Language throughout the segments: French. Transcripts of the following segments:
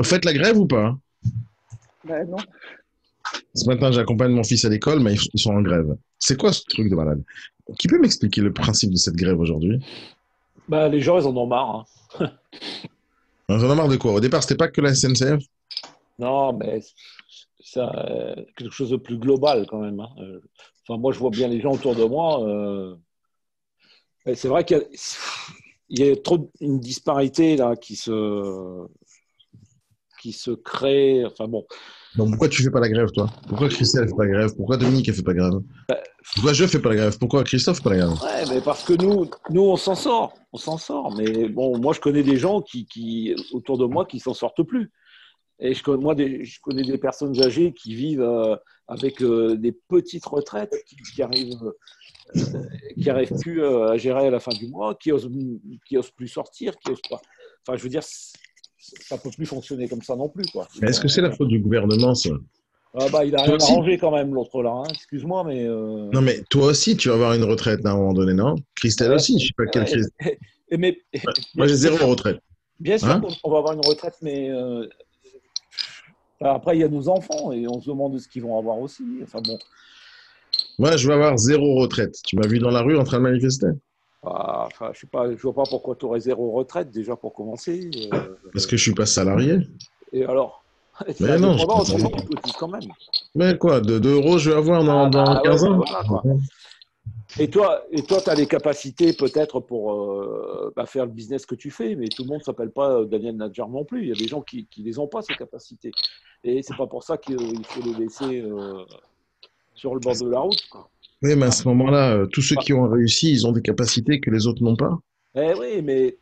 Faites la grève ou pas? Bah non. Ce matin, j'accompagne mon fils à l'école, mais ils sont en grève. C'est quoi ce truc de malade? Qui peut m'expliquer le principe de cette grève aujourd'hui? Bah, les gens, ils en ont marre, hein. J'en ai marre de quoi? Au départ, c'était pas que la SNCF. Non, mais ça, quelque chose de plus global quand même, hein. Enfin, moi, je vois bien les gens autour de moi. Et c'est vrai qu'il y a trop une disparité là qui se crée. Enfin bon, Donc pourquoi tu fais pas la grève, toi? Pourquoi Christelle fait pas la grève? Pourquoi Dominique elle fait pas la grève? Pourquoi je fais pas la grève? Pourquoi Christophe fait pas la grève? ouais, mais parce que nous, on s'en sort. Mais bon, moi, je connais des gens autour de moi qui s'en sortent plus. Et je connais des personnes âgées qui vivent avec des petites retraites qui arrivent plus à gérer à la fin du mois, qui osent plus sortir, qui osent pas. Enfin, je veux dire, ça peut plus fonctionner comme ça non plus, quoi. Mais est-ce que c'est la faute du gouvernement, ça? Ah bah, il a Toi rien aussi? arrangé quand même, l'autre là, hein. Excuse-moi, mais Non, mais toi aussi, tu vas avoir une retraite à un moment donné, non? Christelle ouais, aussi, je sais pas quelle ouais. crise. Mais Moi, bien, j'ai zéro retraite. bien sûr Hein? qu'on va avoir une retraite, mais après, il y a nos enfants et on se demande ce qu'ils vont avoir aussi. Enfin bon, Moi, je vais avoir zéro retraite. Tu m'as vu dans la rue en train de manifester? enfin, je sais pas, je vois pas pourquoi tu aurais zéro retraite déjà pour commencer. Parce que je suis pas salarié. Et alors, tu es Mais non, je suis indépendant, pas tu salarié. cotises quand même. Mais quoi, de 2 euros, je vais avoir Ah dans bah ouais, 15 bah ans? voilà quoi. Et toi, tu as les capacités peut-être pour faire le business que tu fais, mais tout le monde ne s'appelle pas Daniel Nadjar non plus. Il y a des gens qui les ont pas, ces capacités. Et c'est pas pour ça qu'il faut les laisser sur le bord de la route, quoi. Oui, mais à Ah, ce moment-là, tous ceux ah, qui ont réussi, ils ont des capacités que les autres n'ont pas. oui, mais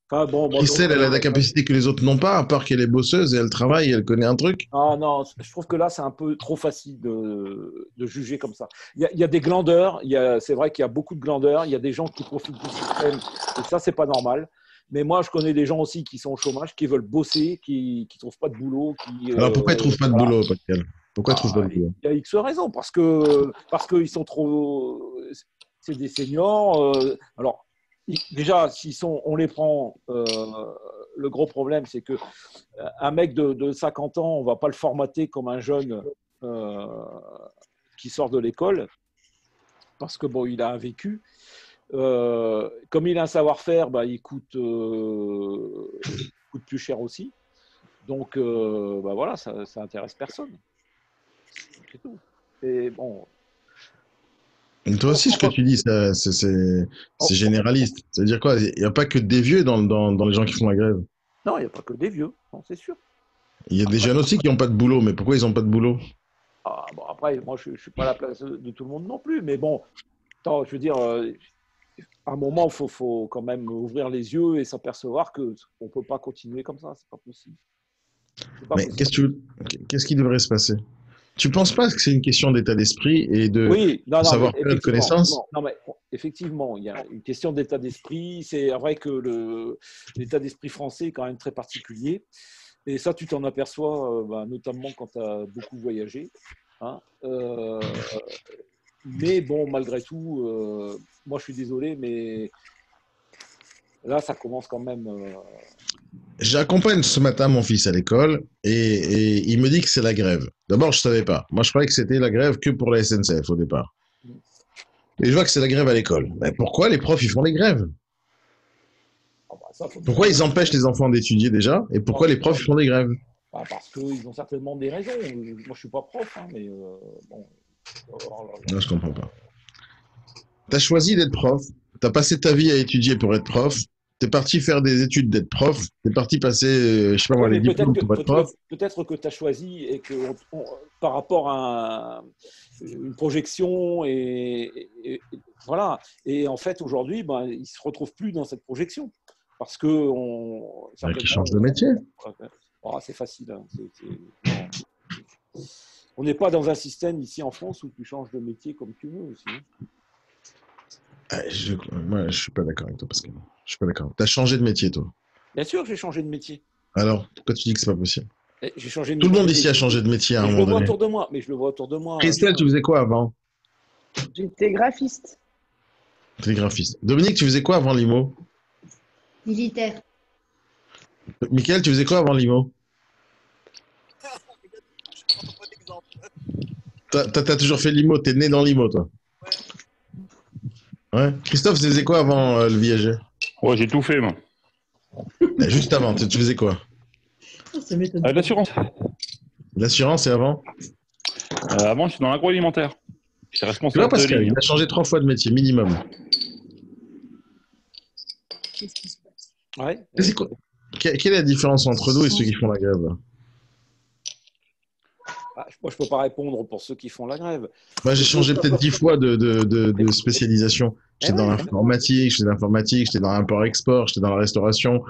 enfin, bon, moi, Christelle, elle a des capacités que les autres n'ont pas, à part qu'elle est bosseuse et elle travaille, et elle connaît un truc. ah non, je trouve que là, c'est un peu trop facile de juger comme ça. Il y a des glandeurs, c'est vrai qu'il y a beaucoup de glandeurs, il y a des gens qui profitent du système, et ça, c'est pas normal. Mais moi, je connais des gens aussi qui sont au chômage, qui veulent bosser, qui trouvent pas de boulot, Alors pourquoi ils trouvent pas de voilà. boulot, Pascal? Pourquoi ils trouvent pas Ah, de il boulot? y a X raisons, parce qu'ils sont trop. C'est des seniors. Alors, déjà, on les prend. Le gros problème, c'est que un mec de 50 ans, on ne va pas le formater comme un jeune euh, qui sort de l'école, parce que bon, il a un vécu. Comme il a un savoir-faire, bah, il coûte plus cher aussi. Donc, bah, voilà, ça intéresse personne. C'est tout. Et bon, Et toi aussi, ce que on tu dis, c'est on- généraliste. C'est-à-dire quoi? Il n'y a pas que des vieux dans les gens qui font la grève. non, il n'y a pas que des vieux, non, c'est sûr. Il y a des Après, jeunes aussi qui n'ont pas de boulot, mais pourquoi ils n'ont pas de boulot? bon, après moi, je ne suis pas à la place de tout le monde non plus, mais bon, attends, je veux dire, à un moment, il faut quand même ouvrir les yeux et s'apercevoir qu'on ne peut pas continuer comme ça, c'est pas possible. C'est pas Mais possible. qu'est-ce qui devrait se passer? Tu penses pas que c'est une question d'état d'esprit et Oui, non, de non, mais savoir-faire et de effectivement, connaissances? non, mais effectivement, il y a une question d'état d'esprit. C'est vrai que l'état d'esprit français est quand même très particulier. Et ça, tu t'en aperçois bah, notamment quand tu as beaucoup voyagé, hein. Mais bon, malgré tout, moi je suis désolé, mais là, ça commence quand même. J'accompagne ce matin mon fils à l'école et il me dit que c'est la grève. D'abord, je savais pas. Moi, je croyais que c'était la grève que pour la SNCF au départ. Et je vois que c'est la grève à l'école. Mais pourquoi les profs ils font des grèves? Ah bah, ça, faut Pourquoi demander. ils empêchent les enfants d'étudier déjà? Et Ah, pourquoi les profs ils font des grèves? bah, parce qu'ils ont certainement des raisons. Moi, je suis pas prof, hein, mais bon. Oh là là. Non, je comprends pas. T'as choisi d'être prof. T'as passé ta vie à étudier pour être prof. T'es parti faire des études d'être prof. T'es parti passer, je sais pas moi, Oui, les mais peut-être diplômes que, pour être prof. peut-être que tu as choisi et que par rapport à une projection voilà. Et en fait, aujourd'hui, ben, ils ne se retrouvent plus dans cette projection parce que Qui certainement, changent de métier. c'est facile, hein. Non. On n'est pas dans un système ici en France où tu changes de métier comme tu veux aussi, hein. Ah, moi, je suis pas d'accord avec toi, Pascal. Je suis pas d'accord. T'as changé de métier, toi. Bien sûr, j'ai changé de métier. Alors, pourquoi tu dis que c'est pas possible? J'ai changé de Tout le métier, monde ici a changé de métier à un mais je le moment vois donné. autour de moi. Mais je le vois autour de moi. Christelle, tu faisais quoi avant? J'étais graphiste, T'es graphiste. Dominique, tu faisais quoi avant l'IMO? militaire. Michael, tu faisais quoi avant l'IMO? Je prends un bon exemple. T'as toujours fait l'IMO, t'es né dans l'IMO, toi. Ouais. Ouais. Christophe, tu faisais quoi avant le viager? Ouais, j'ai tout fait, moi. Juste avant, tu faisais quoi? Ça m'étonne. L'assurance. L'assurance et avant? Avant, je suis dans l'agroalimentaire. J'étais Tu vois, responsable de Pascal, ligne. il a changé 3 fois de métier, minimum. Qu'est-ce qui se passe? Ouais. Et c'est quoi- Quelle est la différence entre nous et ceux qui font la grève, là? Ah, moi, je peux pas répondre pour ceux qui font la grève. Moi, j'ai changé peut-être 10 fois de spécialisation. J'étais dans l'informatique, j'étais dans l'informatique, j'étais dans l'import-export, j'étais dans la restauration.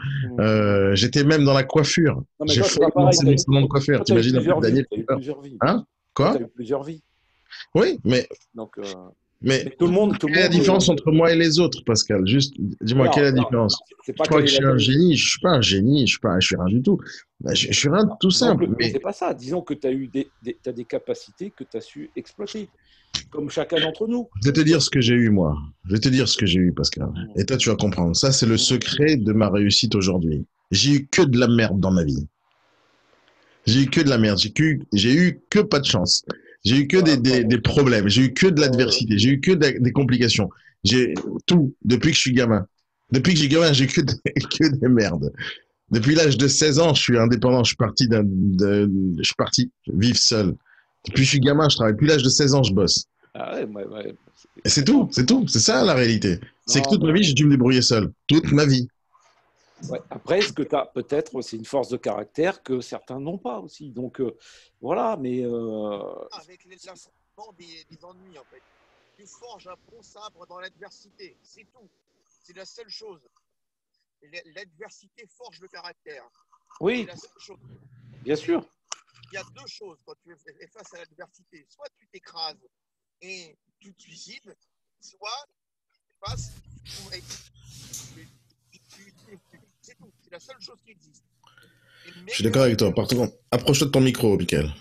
J'étais même dans la coiffure. Non, mais J'ai toi, c'est failli pas pareil, lancer mon salon de coiffure. Toi, t'as eu T'imagines un peu plusieurs vies. Daniel T'as eu Pepper. plusieurs vies. Hein? Quoi? T'as eu plusieurs vies. Oui, mais Donc, Mais tout le monde. quelle est la différence entre moi et les autres, Pascal? Juste, dis-moi, quelle est la différence? C'est pas Je crois que quelle je est suis la un génie, je suis pas un génie, je suis rien du tout. Ben, je suis rien de tout simple. Donc, Mais c'est pas ça. Disons que tu as eu t'as des capacités que tu as su exploiter, comme chacun d'entre nous. je vais te dire ce que j'ai eu, moi. Je vais te dire ce que j'ai eu, Pascal. Et toi, tu vas comprendre. Ça, c'est le secret de ma réussite aujourd'hui. J'ai eu que de la merde dans ma vie. J'ai eu que de la merde. J'ai eu que pas de chance. J'ai eu que des problèmes. J'ai eu que de l'adversité. J'ai eu que des complications. J'ai tout depuis que je suis gamin. Depuis que j'ai gamin, j'ai que des merdes. Depuis l'âge de 16 ans, je suis indépendant. Je suis parti vivre seul. Depuis que je suis gamin, je travaille. Depuis l'âge de 16 ans, je bosse. Ah ouais. Et c'est tout, c'est tout. C'est ça la réalité. C'est que toute ma vie, j'ai dû me débrouiller seul. Toute ma vie. Ouais. Après, ce que tu as peut-être, c'est une force de caractère que certains n'ont pas aussi. Donc voilà, mais Avec l'affrontement des ennuis, en fait. Tu forges un bon sabre dans l'adversité. C'est tout. C'est la seule chose. L'adversité forge le caractère. oui, C'est la seule chose. bien sûr. Il y a deux choses quand tu es face à l'adversité. Soit tu t'écrases et tu te suicides, soit tu passes et c'est tout. C'est la seule chose qui existe. Je suis d'accord avec toi. Par contre, approche-toi de ton micro, Michael.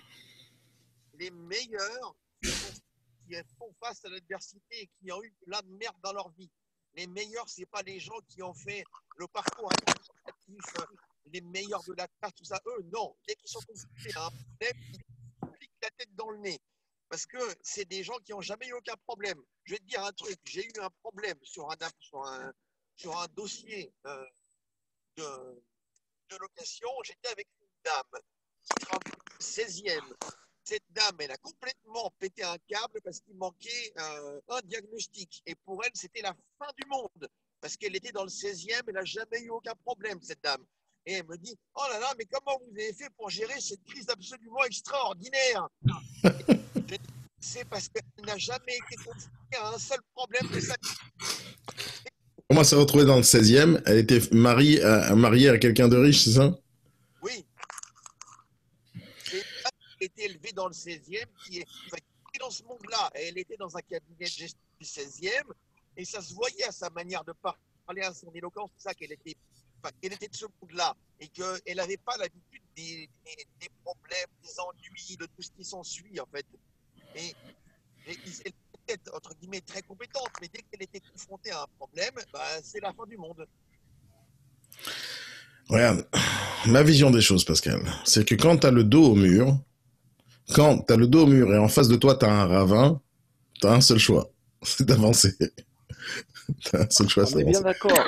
Les meilleurs qui font face à l'adversité et qui ont eu la merde dans leur vie. Les meilleurs, ce n'est pas les gens qui ont fait le parcours administratif, les meilleurs de la classe, tout ça. Eux, non. Dès qu'ils sont confrontés à un problème, ils pliquent la tête dans le nez. Parce que c'est des gens qui n'ont jamais eu aucun problème. Je vais te dire un truc. J'ai eu un problème sur un dossier de location. J'étais avec une dame qui travaille au 16e. Cette dame, elle a complètement pété un câble parce qu'il manquait un diagnostic. Et pour elle, c'était la fin du monde. Parce qu'elle était dans le 16e, elle n'a jamais eu aucun problème, cette dame. Et elle me dit, oh là là, mais comment vous avez fait pour gérer cette crise absolument extraordinaire? C'est parce qu'elle n'a jamais été confrontée à un seul problème de sa vie. Comment s'est retrouvée dans le 16e? Elle était mariée à quelqu'un de riche, c'est ça? Oui. Elle était élevée dans le 16e, qui est dans ce monde-là. Elle était dans un cabinet de gestion du 16e, et ça se voyait à sa manière de parler, à son éloquence, tout ça, qu'elle était de ce monde-là, et qu'elle n'avait pas l'habitude des problèmes, des ennuis, de tout ce qui s'ensuit, en fait. Et elle était, entre guillemets, très compétente, mais dès qu'elle était confrontée à un problème, c'est la fin du monde. Regarde, ma vision des choses, Pascal, c'est que quand tu as le dos au mur, et en face de toi, tu as un ravin, tu as un seul choix, c'est d'avancer. Tu as un seul choix, c'est On est bien d'avancer. d'accord.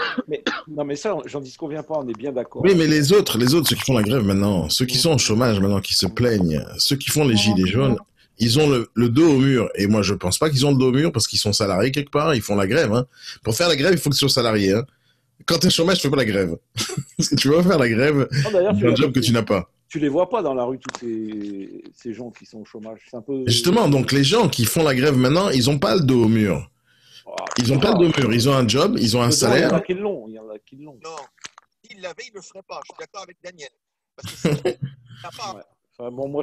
Non, mais ça, j'en disconviens pas, on est bien d'accord. Oui, mais les autres, ceux qui font la grève maintenant, ceux qui sont au chômage maintenant, qui se plaignent, ceux qui font les gilets jaunes, ils ont le dos au mur. Et moi, je pense pas qu'ils ont le dos au mur parce qu'ils sont salariés quelque part, ils font la grève. Hein. Pour faire la grève, il faut que tu sois salarié. Hein. Quand tu es au chômage, tu fais pas la grève. Parce que tu vas faire la grève d'un job que tu n'as pas. Tu les vois pas dans la rue, tous ces gens qui sont au chômage. C'est un peu... Justement, donc les gens qui font la grève maintenant, ils ont pas le dos au mur. Ils n'ont pas le dos au mur. Ils ont un job, ils ont un salaire. Il y en a qui l'ont. Il y en a qui l'ont. Non, s'il l'avait, il ne le ferait pas. Je suis d'accord avec Daniel. Parce que si tu n'as pas... Ouais. Enfin, bon, moi,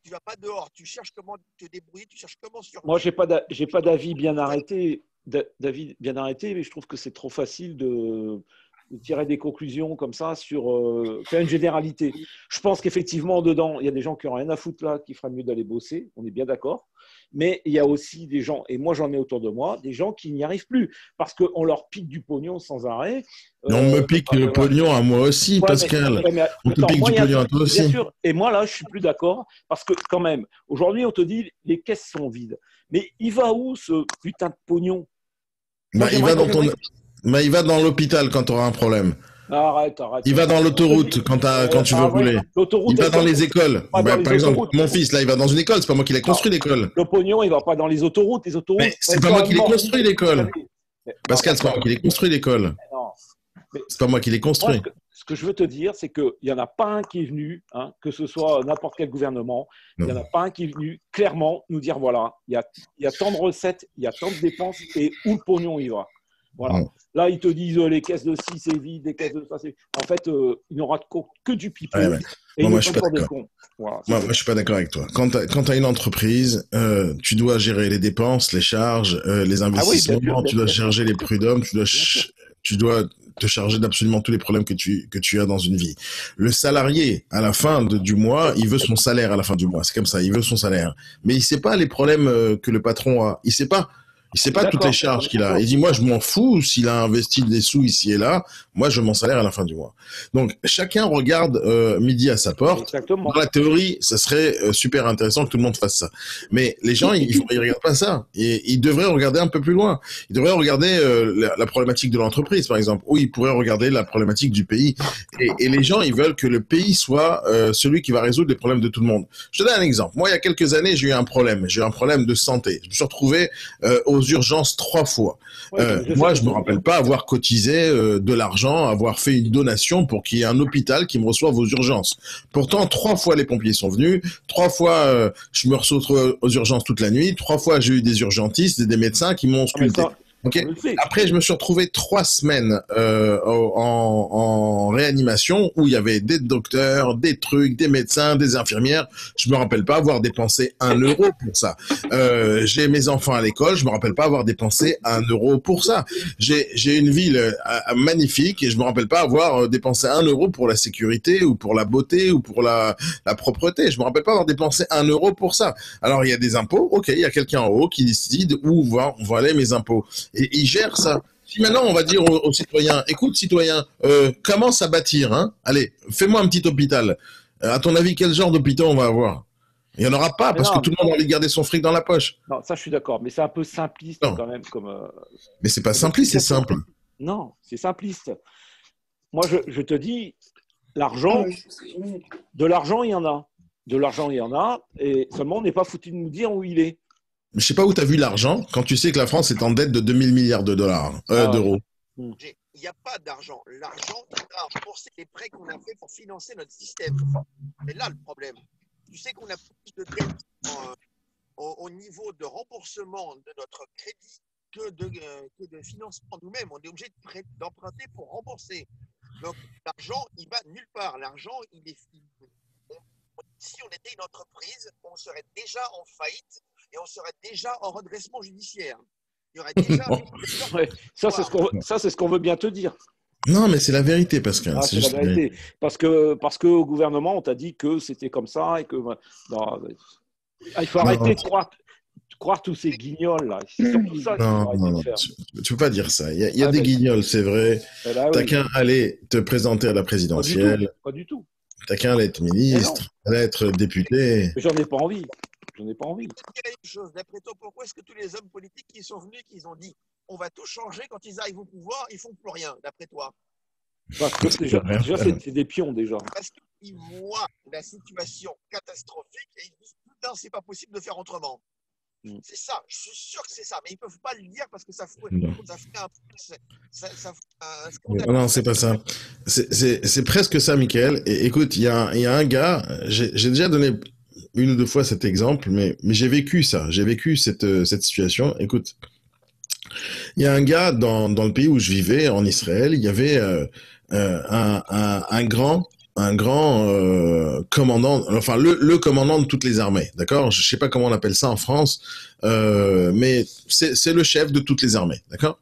tu vas pas dehors, tu cherches comment te débrouiller, tu cherches comment survivre. moi, j'ai pas d'avis bien arrêté, mais je trouve que c'est trop facile de tirer des conclusions comme ça sur faire une généralité. Je pense qu'effectivement, dedans, il y a des gens qui n'ont rien à foutre là, qui feraient mieux d'aller bosser. On est bien d'accord. Mais il y a aussi des gens, et moi j'en ai autour de moi, des gens qui n'y arrivent plus parce qu'on leur pique du pognon sans arrêt. On me pique le pognon à moi aussi, Ouais, Pascal. On te attends, pique moi, du il y a un pognon à truc, toi bien aussi. sûr. Et moi, là, je suis plus d'accord parce que, quand même, aujourd'hui, on te dit les caisses sont vides. Mais il va où ce putain de pognon? Moi, Bah, il va j'aimerais dans qu'on- bah, il va dans l'hôpital quand tu auras un problème. Arrête. Il va dans l'autoroute quand tu veux rouler. L'autoroute, Il va elle dans sort les écoles. pas dans Bah, les par exemple, autoroutes. mon fils, là, il va dans une école. C'est pas moi qui l'ai construit, l'école. Le pognon, il va pas dans les autoroutes. Les autoroutes, Mais c'est elles pas sont moi qui l'ai amorties. construit, l'école. Mais- Pascal, c'est pas moi qui l'ai construit, l'école. non. Mais C'est pas moi qui l'ai moi, construit. ce que je veux te dire, c'est qu'il n'y en a pas un qui est venu, hein, que ce soit n'importe quel gouvernement, il n'y en a pas un qui est venu clairement nous dire voilà, il y a tant de recettes, il y a tant de dépenses et où le pognon il va. Voilà. Non. Là, ils te disent les caisses de ci, c'est vide, les caisses de ça, c'est. En fait, il n'aura que du pipeau. Ouais, ouais. Et Moi, ils moi, nous je suis prennent pas pour des d'accord. cons. Voilà, Moi, je suis pas d'accord avec toi. Quand tu as une entreprise, tu dois gérer les dépenses, les charges, les Ah oui, bien investissements, sûr, tu dois bien sûr. charger les prud'hommes, Bien sûr. tu dois te charger d'absolument tous les problèmes que tu as dans une vie. Le salarié, à la fin du mois, il veut son salaire à la fin du mois. C'est comme ça, il veut son salaire. Mais il sait pas les problèmes que le patron a. Il sait pas. Il sait pas toutes les D'accord. charges qu'il a. Il dit, moi, je m'en fous s'il a investi des sous ici et là. Moi, je veux mon salaire à la fin du mois. Donc, chacun regarde midi à sa porte. Exactement. Dans la théorie, ça serait super intéressant que tout le monde fasse ça. Mais les gens, ils regardent pas ça. Et ils devraient regarder un peu plus loin. Ils devraient regarder la problématique de l'entreprise, par exemple. Ou ils pourraient regarder la problématique du pays. Et les gens, ils veulent que le pays soit celui qui va résoudre les problèmes de tout le monde. Je te donne un exemple. Moi, il y a quelques années, j'ai eu un problème. J'ai eu un problème de santé. Je me suis retrouvé aux urgences 3 fois. Moi, je me rappelle pas avoir cotisé de l'argent, avoir fait une donation pour qu'il y ait un hôpital qui me reçoive aux urgences. Pourtant, 3 fois les pompiers sont venus, 3 fois je me retrouve aux urgences toute la nuit, 3 fois j'ai eu des urgentistes, des médecins qui m'ont Ah, mais ausculté. ça, Ok. on le fait. Après, je me suis retrouvé 3 semaines en réanimation où il y avait des docteurs, des trucs, des médecins, des infirmières. Je me rappelle pas avoir dépensé 1 euro pour ça. J'ai mes enfants à l'école, je me rappelle pas avoir dépensé 1 euro pour ça. J'ai une ville magnifique et je me rappelle pas avoir dépensé 1 euro pour la sécurité ou pour la beauté ou pour la propreté. Je me rappelle pas avoir dépensé 1 euro pour ça. Alors il y a des impôts, ok, il y a quelqu'un en haut qui décide où vont aller mes impôts. Et il gère ça. Si maintenant on va dire aux citoyens, écoute citoyen, commence à bâtir, hein. Allez, fais-moi un petit hôpital. À ton avis, quel genre d'hôpital on va avoir? Il n'y en aura pas Mais parce que non, tout le monde a envie de garder son fric dans la poche. non, ça, je suis d'accord. Mais c'est un peu simpliste Non. quand même. Mais c'est pas simpliste, c'est simple. Non, c'est simpliste. Moi, je te dis, l'argent, de l'argent, il y en a. De l'argent, il y en a. Et seulement, on n'est pas foutu de nous dire où il est. Mais je sais pas où tu as vu l'argent quand tu sais que la France est en dette de 2000 milliards de dollars, d'euros. Il n'y a pas d'argent. L'argent, il va rembourser les prêts qu'on a fait pour financer notre système. C'est là le problème. Tu sais qu'on a plus de dettes au niveau de remboursement de notre crédit que de financement nous-mêmes. On est obligé d'emprunter pour rembourser. Donc l'argent, il va nulle part. L'argent, si on était une entreprise, on serait déjà en faillite et on serait déjà en redressement judiciaire. Il y aurait déjà. Ouais, ça, c'est ce qu'on veut bien te dire. Non, mais c'est la vérité, Pascal. Ah, c'est la vérité. Parce que au gouvernement, on t'a dit que c'était comme ça et que. Non, il faut arrêter de croire tous ces guignols là. C'est surtout ça qu'il faut arrêter de faire. Tu peux pas dire ça. Il y a des guignols, c'est vrai. T'as qu'un aller te présenter à la présidentielle. Pas du tout. T'as qu'un aller être ministre, aller être député. Mais j'en ai pas envie. J'en ai pas envie. Je te dirais une chose, d'après toi, pourquoi est-ce que tous les hommes politiques qui sont venus, qui ont dit on va tout changer quand ils arrivent au pouvoir, ils font plus rien, d'après toi? Parce que déjà c'est des pions déjà. Parce qu'ils voient la situation catastrophique et ils disent putain, c'est pas possible de faire autrement. C'est ça, je suis sûr que c'est ça, mais ils peuvent pas le dire parce que ça ferait un scandale. Non, c'est pas ça. C'est presque ça, Michael. Et écoute, il y a un gars, j'ai déjà donné 1 ou 2 fois cet exemple, mais j'ai vécu ça. J'ai vécu cette situation. Écoute, il y a un gars dans le pays où je vivais, en Israël, il y avait un grand commandant, enfin le commandant de toutes les armées, d'accord? Je sais pas comment on appelle ça en France, mais c'est le chef de toutes les armées, d'accord?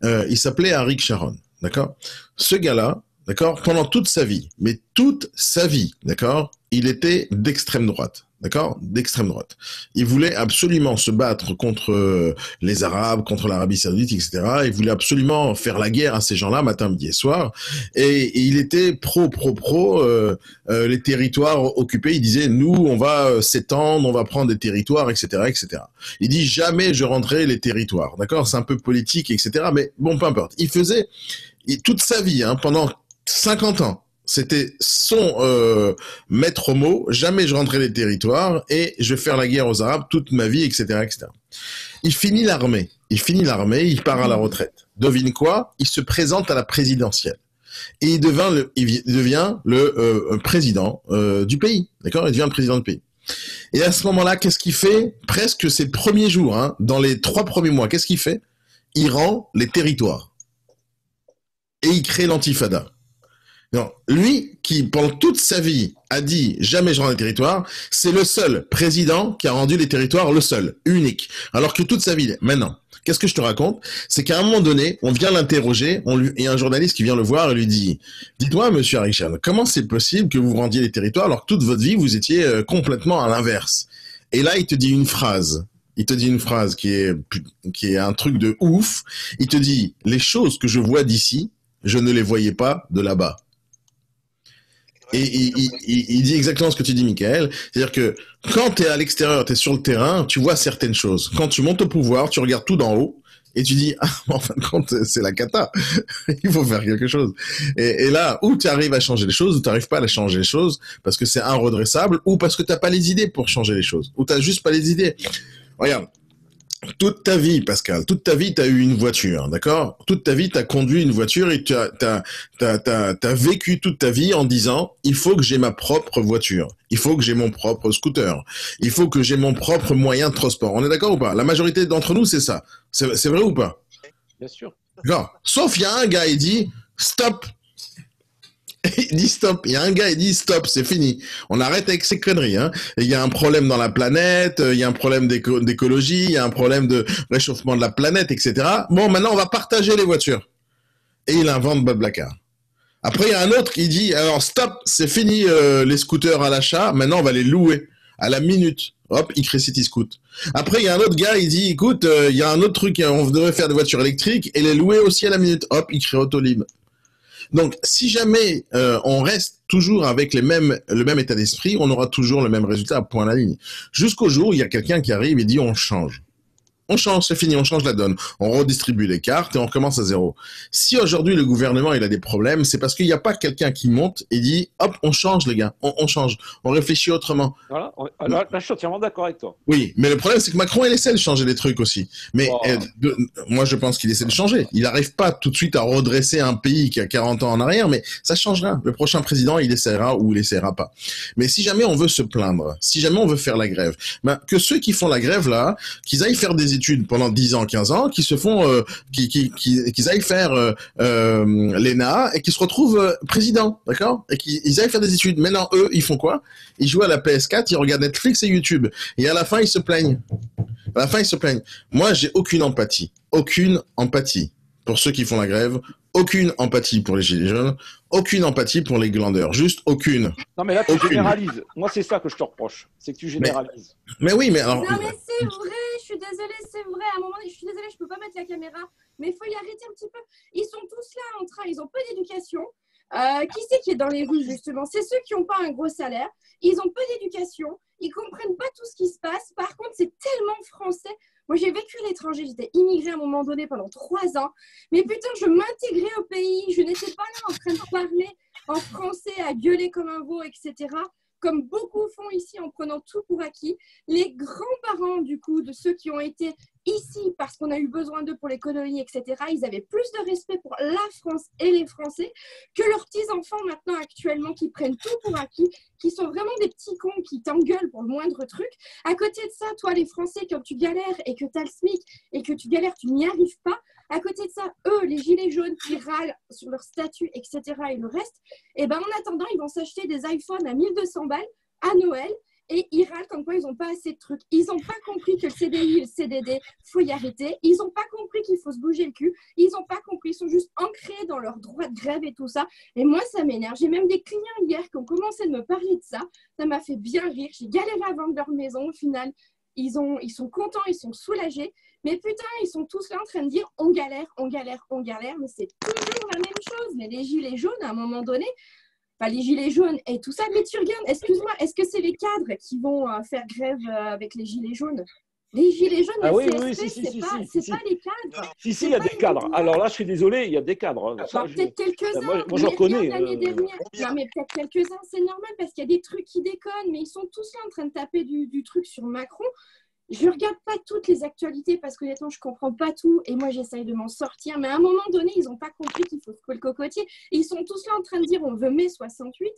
Il s'appelait Arik Sharon, d'accord? Ce gars-là, d'accord, pendant toute sa vie, mais toute sa vie, d'accord, il était d'extrême droite. D'accord, d'extrême droite. Il voulait absolument se battre contre les Arabes, contre l'Arabie Saoudite, etc. Il voulait absolument faire la guerre à ces gens-là, matin, midi et soir. Et il était pro les territoires occupés. Il disait, nous, on va s'étendre, on va prendre des territoires, etc., etc. Il dit, jamais je rendrai les territoires. D'accord, c'est un peu politique, etc. Mais bon, peu importe. Il faisait toute sa vie, hein, pendant 50 ans. C'était son maître mot, jamais je rentrerai les territoires et je vais faire la guerre aux Arabes toute ma vie, etc., etc. Il finit l'armée, il part à la retraite. Devine quoi? Il se présente à la présidentielle. Et il devient le président du pays, d'accord? Il devient le président du pays. Et à ce moment-là, qu'est-ce qu'il fait? Presque ses premiers jours, hein, dans les 3 premiers mois, qu'est-ce qu'il fait? Il rend les territoires. Et il crée l'Antifada. Non, lui, qui pendant toute sa vie a dit jamais je rends les territoires, c'est le seul président qui a rendu les territoires, le seul, unique. Alors que toute sa vie, maintenant, qu'est-ce que je te raconte? C'est qu'à un moment donné, on vient l'interroger, il y a un journaliste qui vient le voir et lui dit, dites-moi, monsieur Richard, comment c'est possible que vous rendiez les territoires alors que toute votre vie, vous étiez complètement à l'inverse? Et là, il te dit une phrase. Il te dit une phrase qui est un truc de ouf. Il te dit, les choses que je vois d'ici, je ne les voyais pas de là-bas. Et il dit exactement ce que tu dis, Michael. C'est-à-dire que quand tu es à l'extérieur, tu es sur le terrain, tu vois certaines choses. Quand tu montes au pouvoir, tu regardes tout d'en haut et tu dis, ah, en fin de compte, c'est la cata. Il faut faire quelque chose. Et là, ou tu arrives à changer les choses, ou tu n'arrives pas à changer les choses parce que c'est irredressable, ou parce que tu n'as pas les idées pour changer les choses, ou tu n'as juste pas les idées. Regarde. Toute ta vie, Pascal, toute ta vie, tu as eu une voiture, d'accord? Toute ta vie, tu as conduit une voiture et tu as vécu toute ta vie en disant, il faut que j'ai ma propre voiture, il faut que j'ai mon propre scooter, il faut que j'ai mon propre moyen de transport. On est d'accord ou pas? La majorité d'entre nous, c'est ça. C'est vrai ou pas? Bien sûr. D'accord. Sauf il y a un gars, il dit, stop. Il dit stop. Il y a un gars, il dit stop, c'est fini. On arrête avec ces conneries. Hein. Il y a un problème dans la planète, il y a un problème d'écologie, il y a un problème de réchauffement de la planète, etc. Bon, maintenant, on va partager les voitures. Et il invente Blablacar. Après, il y a un autre qui dit, alors stop, c'est fini les scooters à l'achat, maintenant on va les louer à la minute. Hop, il crée City Scoot. Après, il y a un autre gars, il dit, écoute, il y a un autre truc, on devrait faire des voitures électriques et les louer aussi à la minute. Hop, il crée Autolib. Donc, si jamais on reste toujours avec le même état d'esprit, on aura toujours le même résultat à point à la ligne. Jusqu'au jour où il y a quelqu'un qui arrive et dit on change. On change, c'est fini, on change la donne. On redistribue les cartes et on recommence à zéro. Si aujourd'hui le gouvernement il a des problèmes, c'est parce qu'il n'y a pas quelqu'un qui monte et dit hop, on change les gars, on change, on réfléchit autrement. Voilà. Là, je suis entièrement d'accord avec toi. Oui, mais le problème c'est que Macron il essaie de changer des trucs aussi. Mais moi je pense qu'il essaie de changer. Il n'arrive pas tout de suite à redresser un pays qui a 40 ans en arrière, mais ça changera. Le prochain président il essaiera ou il essaiera pas. Mais si jamais on veut se plaindre, si jamais on veut faire la grève, ben, que ceux qui font la grève là, qu'ils aillent faire des études pendant 10 ans, 15 ans, qui se font, qu'ils aillent faire l'ENA et qui se retrouvent présidents, d'accord? Et qu'ils aillent faire des études. Maintenant, eux, ils font quoi? Ils jouent à la PS4, ils regardent Netflix et YouTube. Et à la fin, ils se plaignent. À la fin, ils se plaignent. Moi, j'ai aucune empathie. Aucune empathie pour ceux qui font la grève. Aucune empathie pour les gilets jaunes. Aucune empathie pour les glandeurs. Juste aucune. Non, mais là, tu généralises. Moi, c'est ça que je te reproche. C'est que tu généralises. Mais oui, mais alors... Non, mais c'est vrai. Je suis désolée, c'est vrai. À un moment donné, je suis désolée, je peux pas mettre la caméra. Mais il faut y arrêter un petit peu. Ils sont tous là en train. Ils ont peu d'éducation. Qui c'est qui est dans les rues, justement? C'est ceux qui n'ont pas un gros salaire. Ils ont peu d'éducation. Ils comprennent pas tout ce qui se passe. Par contre, c'est tellement français. Moi, j'ai vécu à l'étranger. J'étais immigrée à un moment donné pendant 3 ans. Mais putain, je m'intégrais au pays. Je n'étais pas là en train de parler en français, à gueuler comme un veau, etc. Comme beaucoup font ici en prenant tout pour acquis. Les grands-parents, du coup, de ceux qui ont été ici parce qu'on a eu besoin d'eux pour les colonies, etc., ils avaient plus de respect pour la France et les Français que leurs petits-enfants maintenant actuellement qui prennent tout pour acquis, qui sont vraiment des petits cons qui t'engueulent pour le moindre truc. À côté de ça, toi, les Français, quand tu galères et que tu as le SMIC et que tu galères, tu n'y arrives pas. À côté de ça, eux, les gilets jaunes qui râlent sur leur statut, etc., et le reste, et ben, en attendant, ils vont s'acheter des iPhones à 1200 balles à Noël et ils râlent comme quoi ils n'ont pas assez de trucs. Ils n'ont pas compris que le CDI et le CDD, il faut y arrêter. Ils n'ont pas compris qu'il faut se bouger le cul. Ils n'ont pas compris, ils sont juste ancrés dans leur droit de grève et tout ça. Et moi, ça m'énerve. J'ai même des clients hier qui ont commencé de me parler de ça. Ça m'a fait bien rire. J'ai galéré à vendre leur maison. Au final, ils sont contents, ils sont soulagés. Mais putain, ils sont tous là en train de dire on galère, on galère, on galère. Mais c'est toujours la même chose. Mais les gilets jaunes, à un moment donné, enfin, les gilets jaunes et tout ça. Mais tu regardes, excuse-moi, est-ce que c'est les cadres qui vont faire grève avec les gilets jaunes? Les gilets jaunes, Ah oui, CSP, oui, c'est pas les cadres. Si, il y a des cadres. Alors là, je suis désolé, il y a des cadres. Hein. Enfin, peut-être quelques-uns. Moi, mais j'en connais. regarde l'année dernière. Non, mais peut-être quelques-uns, c'est normal parce qu'il y a des trucs qui déconnent, mais ils sont tous là en train de taper du truc sur Macron. Je regarde pas toutes les actualités parce que honnêtement, je comprends pas tout et moi, j'essaye de m'en sortir. Mais à un moment donné, ils n'ont pas compris qu'il faut secouer le cocotier. Et ils sont tous là en train de dire on veut mai 68.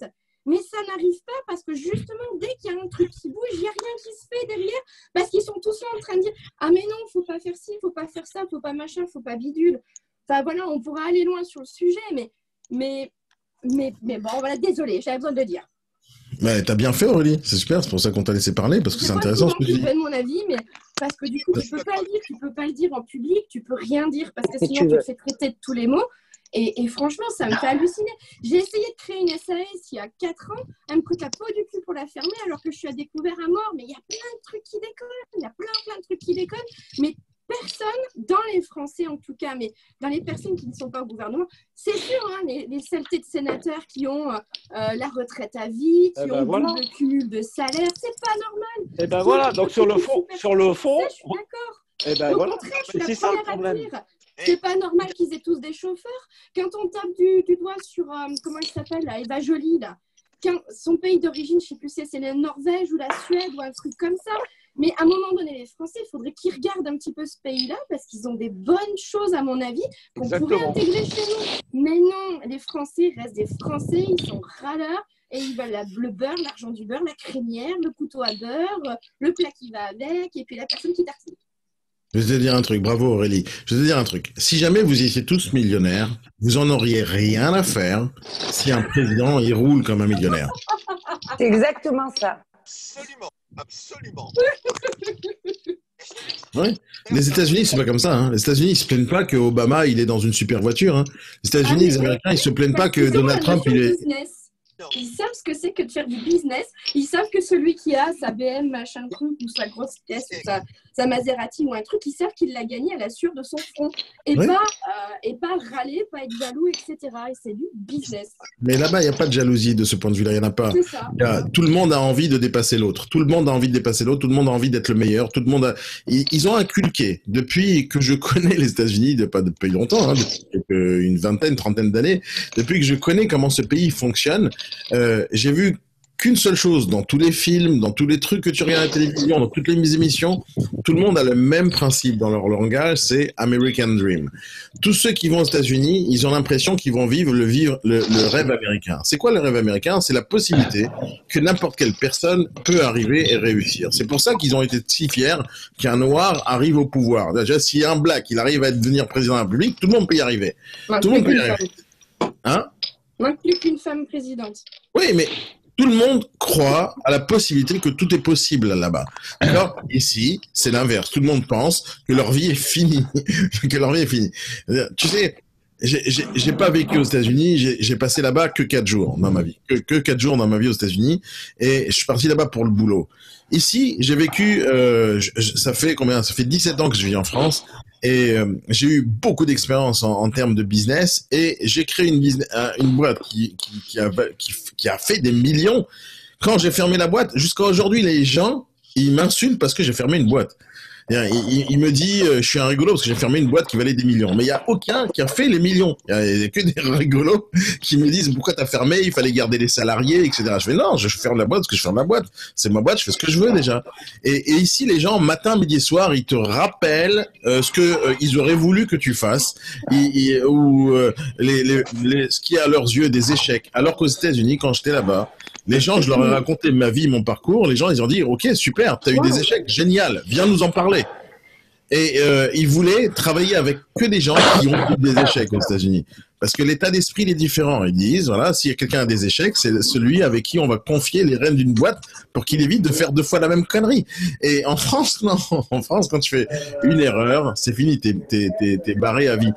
Mais ça n'arrive pas parce que justement, dès qu'il y a un truc qui bouge, il n'y a rien qui se fait derrière parce qu'ils sont tous là en train de dire ah mais non, faut pas faire ci, faut pas faire ça, faut pas machin, faut pas bidule. Enfin voilà, on pourra aller loin sur le sujet, mais bon, voilà, désolé, j'avais besoin de le dire. Ouais, t'as bien fait, Aurélie. C'est super, c'est pour ça qu'on t'a laissé parler, parce que c'est intéressant ce que tu dis. Je donne mon avis, mais parce que du coup, tu peux pas le dire en public, tu peux rien dire parce que sinon tu te fais traiter de tous les mots. Et franchement, ça me fait halluciner. J'ai essayé de créer une SAS il y a 4 ans. Elle me coûte la peau du cul pour la fermer alors que je suis à découvert à mort. Mais il y a plein de trucs qui déconnent. Il y a plein de trucs qui déconnent. Mais personne, dans les Français en tout cas, mais dans les personnes qui ne sont pas au gouvernement, c'est sûr, hein, les saletés de sénateurs qui ont la retraite à vie, qui ont le cumul de salaire, c'est pas normal. Et ben voilà, donc sur le fond, ça, je suis d'accord. Et ben au voilà, contraire, je suis la c'est ça le première à problème. dire. C'est pas normal qu'ils aient tous des chauffeurs. Quand on tape du doigt sur, comment il s'appelle, là, Eva Joly, là, son pays d'origine, je sais plus si c'est la Norvège ou la Suède ou un truc comme ça. Mais à un moment donné, les Français, il faudrait qu'ils regardent un petit peu ce pays-là parce qu'ils ont des bonnes choses, à mon avis, qu'on pourrait intégrer chez nous. Mais non, les Français restent des Français, ils sont râleurs et ils veulent le beurre, l'argent du beurre, la crémière, le couteau à beurre, le plat qui va avec et puis la personne qui tartine. Je vais te dire un truc, bravo Aurélie. Je vais te dire un truc. Si jamais vous étiez tous millionnaires, vous en auriez rien à faire si un président il roule comme un millionnaire. C'est exactement ça. Absolument, absolument. Oui. Les États-Unis, c'est pas comme ça. Hein. Les États-Unis, ils se plaignent pas que Obama il est dans une super voiture. Hein. Les États-Unis, les Américains, ils se plaignent pas que Donald Trump il est. Ils savent ce que c'est que de faire du business. Ils savent que celui qui a sa BM, machin truc, ou sa grosse caisse, ou sa Maserati ou un truc, ils savent qu'il l'a gagné à la sueur de son front. Et, pas râler, pas être jaloux, etc. Et c'est du business. Mais là-bas, il n'y a pas de jalousie de ce point de vue-là. Il n'y en a pas. Tout le monde a envie de dépasser l'autre. Tout le monde a envie de dépasser l'autre. Tout le monde a envie d'être le meilleur. Tout le monde a... Ils ont inculqué, depuis que je connais les États-Unis, pas depuis longtemps, hein, depuis une vingtaine, trentaine d'années, depuis que je connais comment ce pays fonctionne, j'ai vu qu'une seule chose dans tous les films, dans tous les trucs que tu regardes à la télévision, dans toutes les émissions, tout le monde a le même principe dans leur langage, c'est American Dream. Tous ceux qui vont aux États-Unis, ils ont l'impression qu'ils vont vivre le rêve américain. C'est quoi le rêve américain? C'est la possibilité que n'importe quelle personne peut arriver et réussir. C'est pour ça qu'ils ont été si fiers qu'un noir arrive au pouvoir. Déjà, s'il y a un black, il arrive à devenir président de la République, tout le monde peut y arriver. Tout le monde peut y arriver. Hein? Moins plus qu'une femme présidente. Oui, mais tout le monde croit à la possibilité que tout est possible là-bas. D'accord? Ici, c'est l'inverse. Tout le monde pense que leur vie est finie. Que leur vie est finie. Tu sais, j'ai pas vécu aux États-Unis. J'ai passé là-bas que 4 jours dans ma vie. Que 4 jours dans ma vie aux États-Unis. Et je suis parti là-bas pour le boulot. Ici, j'ai vécu, ça fait 17 ans que je vis en France. Et j'ai eu beaucoup d'expérience en termes de business et j'ai créé une boîte qui a fait des millions. Quand j'ai fermé la boîte, jusqu'à aujourd'hui, les gens, ils m'insultent parce que j'ai fermé une boîte. Il me dit, je suis un rigolo parce que j'ai fermé une boîte qui valait des millions. Mais il n'y a aucun qui a fait les millions. Il n'y a que des rigolos qui me disent pourquoi tu as fermé, il fallait garder les salariés, etc. Je fais non, je ferme la boîte parce que je ferme la boîte. C'est ma boîte, je fais ce que je veux déjà. Et ici, les gens, matin, midi, soir, ils te rappellent ce que ils auraient voulu que tu fasses ou ce qui est à leurs yeux des échecs. Alors qu'aux États-Unis, quand j'étais là-bas, les gens, je leur ai raconté ma vie, mon parcours. Les gens, ils ont dit, OK, super, t'as eu des échecs, génial, viens nous en parler. Et ils voulaient travailler avec que des gens qui ont eu des échecs aux États-Unis. Parce que l'état d'esprit il est différent. Ils disent, voilà, s'il y a quelqu'un a des échecs, c'est celui avec qui on va confier les rênes d'une boîte pour qu'il évite de faire 2 fois la même connerie. Et en France, non. En France, quand tu fais une erreur, c'est fini, t'es barré à vie.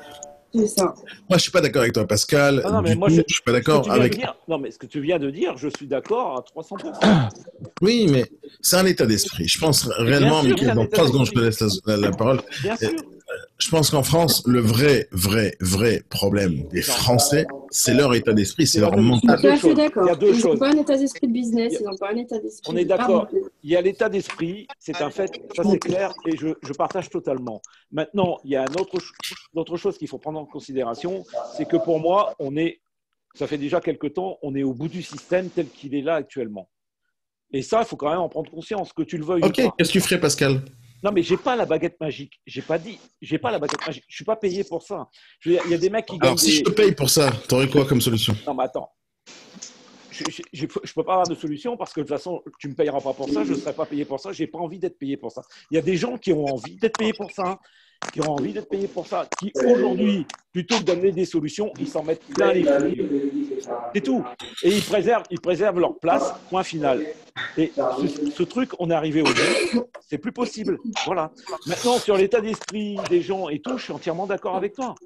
C'est ça. Moi, je suis pas d'accord avec toi, Pascal. Non, mais Du moi, coup, je suis pas d'accord avec. Non, mais ce que tu viens de dire, je suis d'accord à 300%. Oui, mais c'est un état d'esprit. Je pense réellement, sûr, Mickaël, c'est un dans état 3 secondes, je te d'esprit. laisse la parole. Bien sûr. Je pense qu'en France, le vrai problème des Français, c'est leur état d'esprit, c'est leur Je suis mental. tout à fait d'accord. Il y a deux Ils n'ont choses. pas un état d'esprit de business, ils n'ont pas un état d'esprit. On est d'accord. Il y a l'état d'esprit, c'est un fait, ça c'est clair, et je partage totalement. Maintenant, il y a autre chose qu'il faut prendre en considération, c'est que pour moi, ça fait déjà quelque temps, on est au bout du système tel qu'il est là actuellement. Et ça, il faut quand même en prendre conscience, que tu le veuilles Ok, ou pas. qu'est-ce que tu ferais, Pascal? Non, mais j'ai pas la baguette magique. J'ai pas la baguette magique. Je suis pas payé pour ça. Je veux dire, il y a des mecs qui gagnent Alors, si je te paye pour ça, t'aurais quoi comme solution? Non, mais attends. Je peux pas avoir de solution parce que de toute façon, tu me payeras pas pour ça, je ne serai pas payé pour ça, j'ai pas envie d'être payé pour ça. Il y a des gens qui ont envie d'être payés pour ça, qui aujourd'hui, plutôt que d'amener des solutions, ils s'en mettent plein les fouilles. C'est tout. Et ils préservent leur place, point final. Et ce truc, on est arrivé au bout, c'est plus possible. Voilà. Maintenant, sur l'état d'esprit des gens et tout, je suis entièrement d'accord avec toi.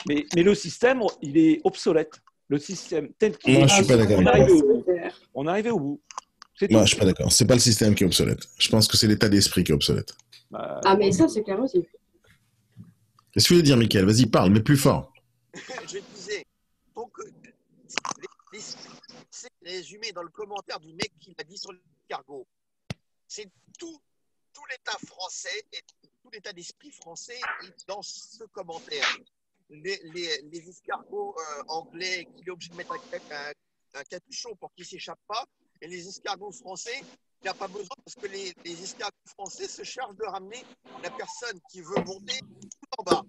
Mais le système, il est obsolète. Le système tel qu'il est. Moi, je suis pas d'accord avec toi. On est arrivé au bout. Moi, je suis pas d'accord. C'est pas le système qui est obsolète. Je pense que c'est l'état d'esprit qui est obsolète. Ah, mais ça, c'est clair aussi. Qu'est-ce que tu veux dire, Mickaël? Vas-y, parle, mais plus fort. Je disais, donc, c'est résumé dans le commentaire du mec qui l'a dit sur l'escargot. C'est tout l'état français et tout l'état d'esprit français est dans ce commentaire. Les escargots anglais qu'il est obligé de mettre un capuchon pour qu'il ne s'échappe pas, et les escargots français, il n'y a pas besoin parce que les escargots français se chargent de ramener la personne qui veut monter tout en bas.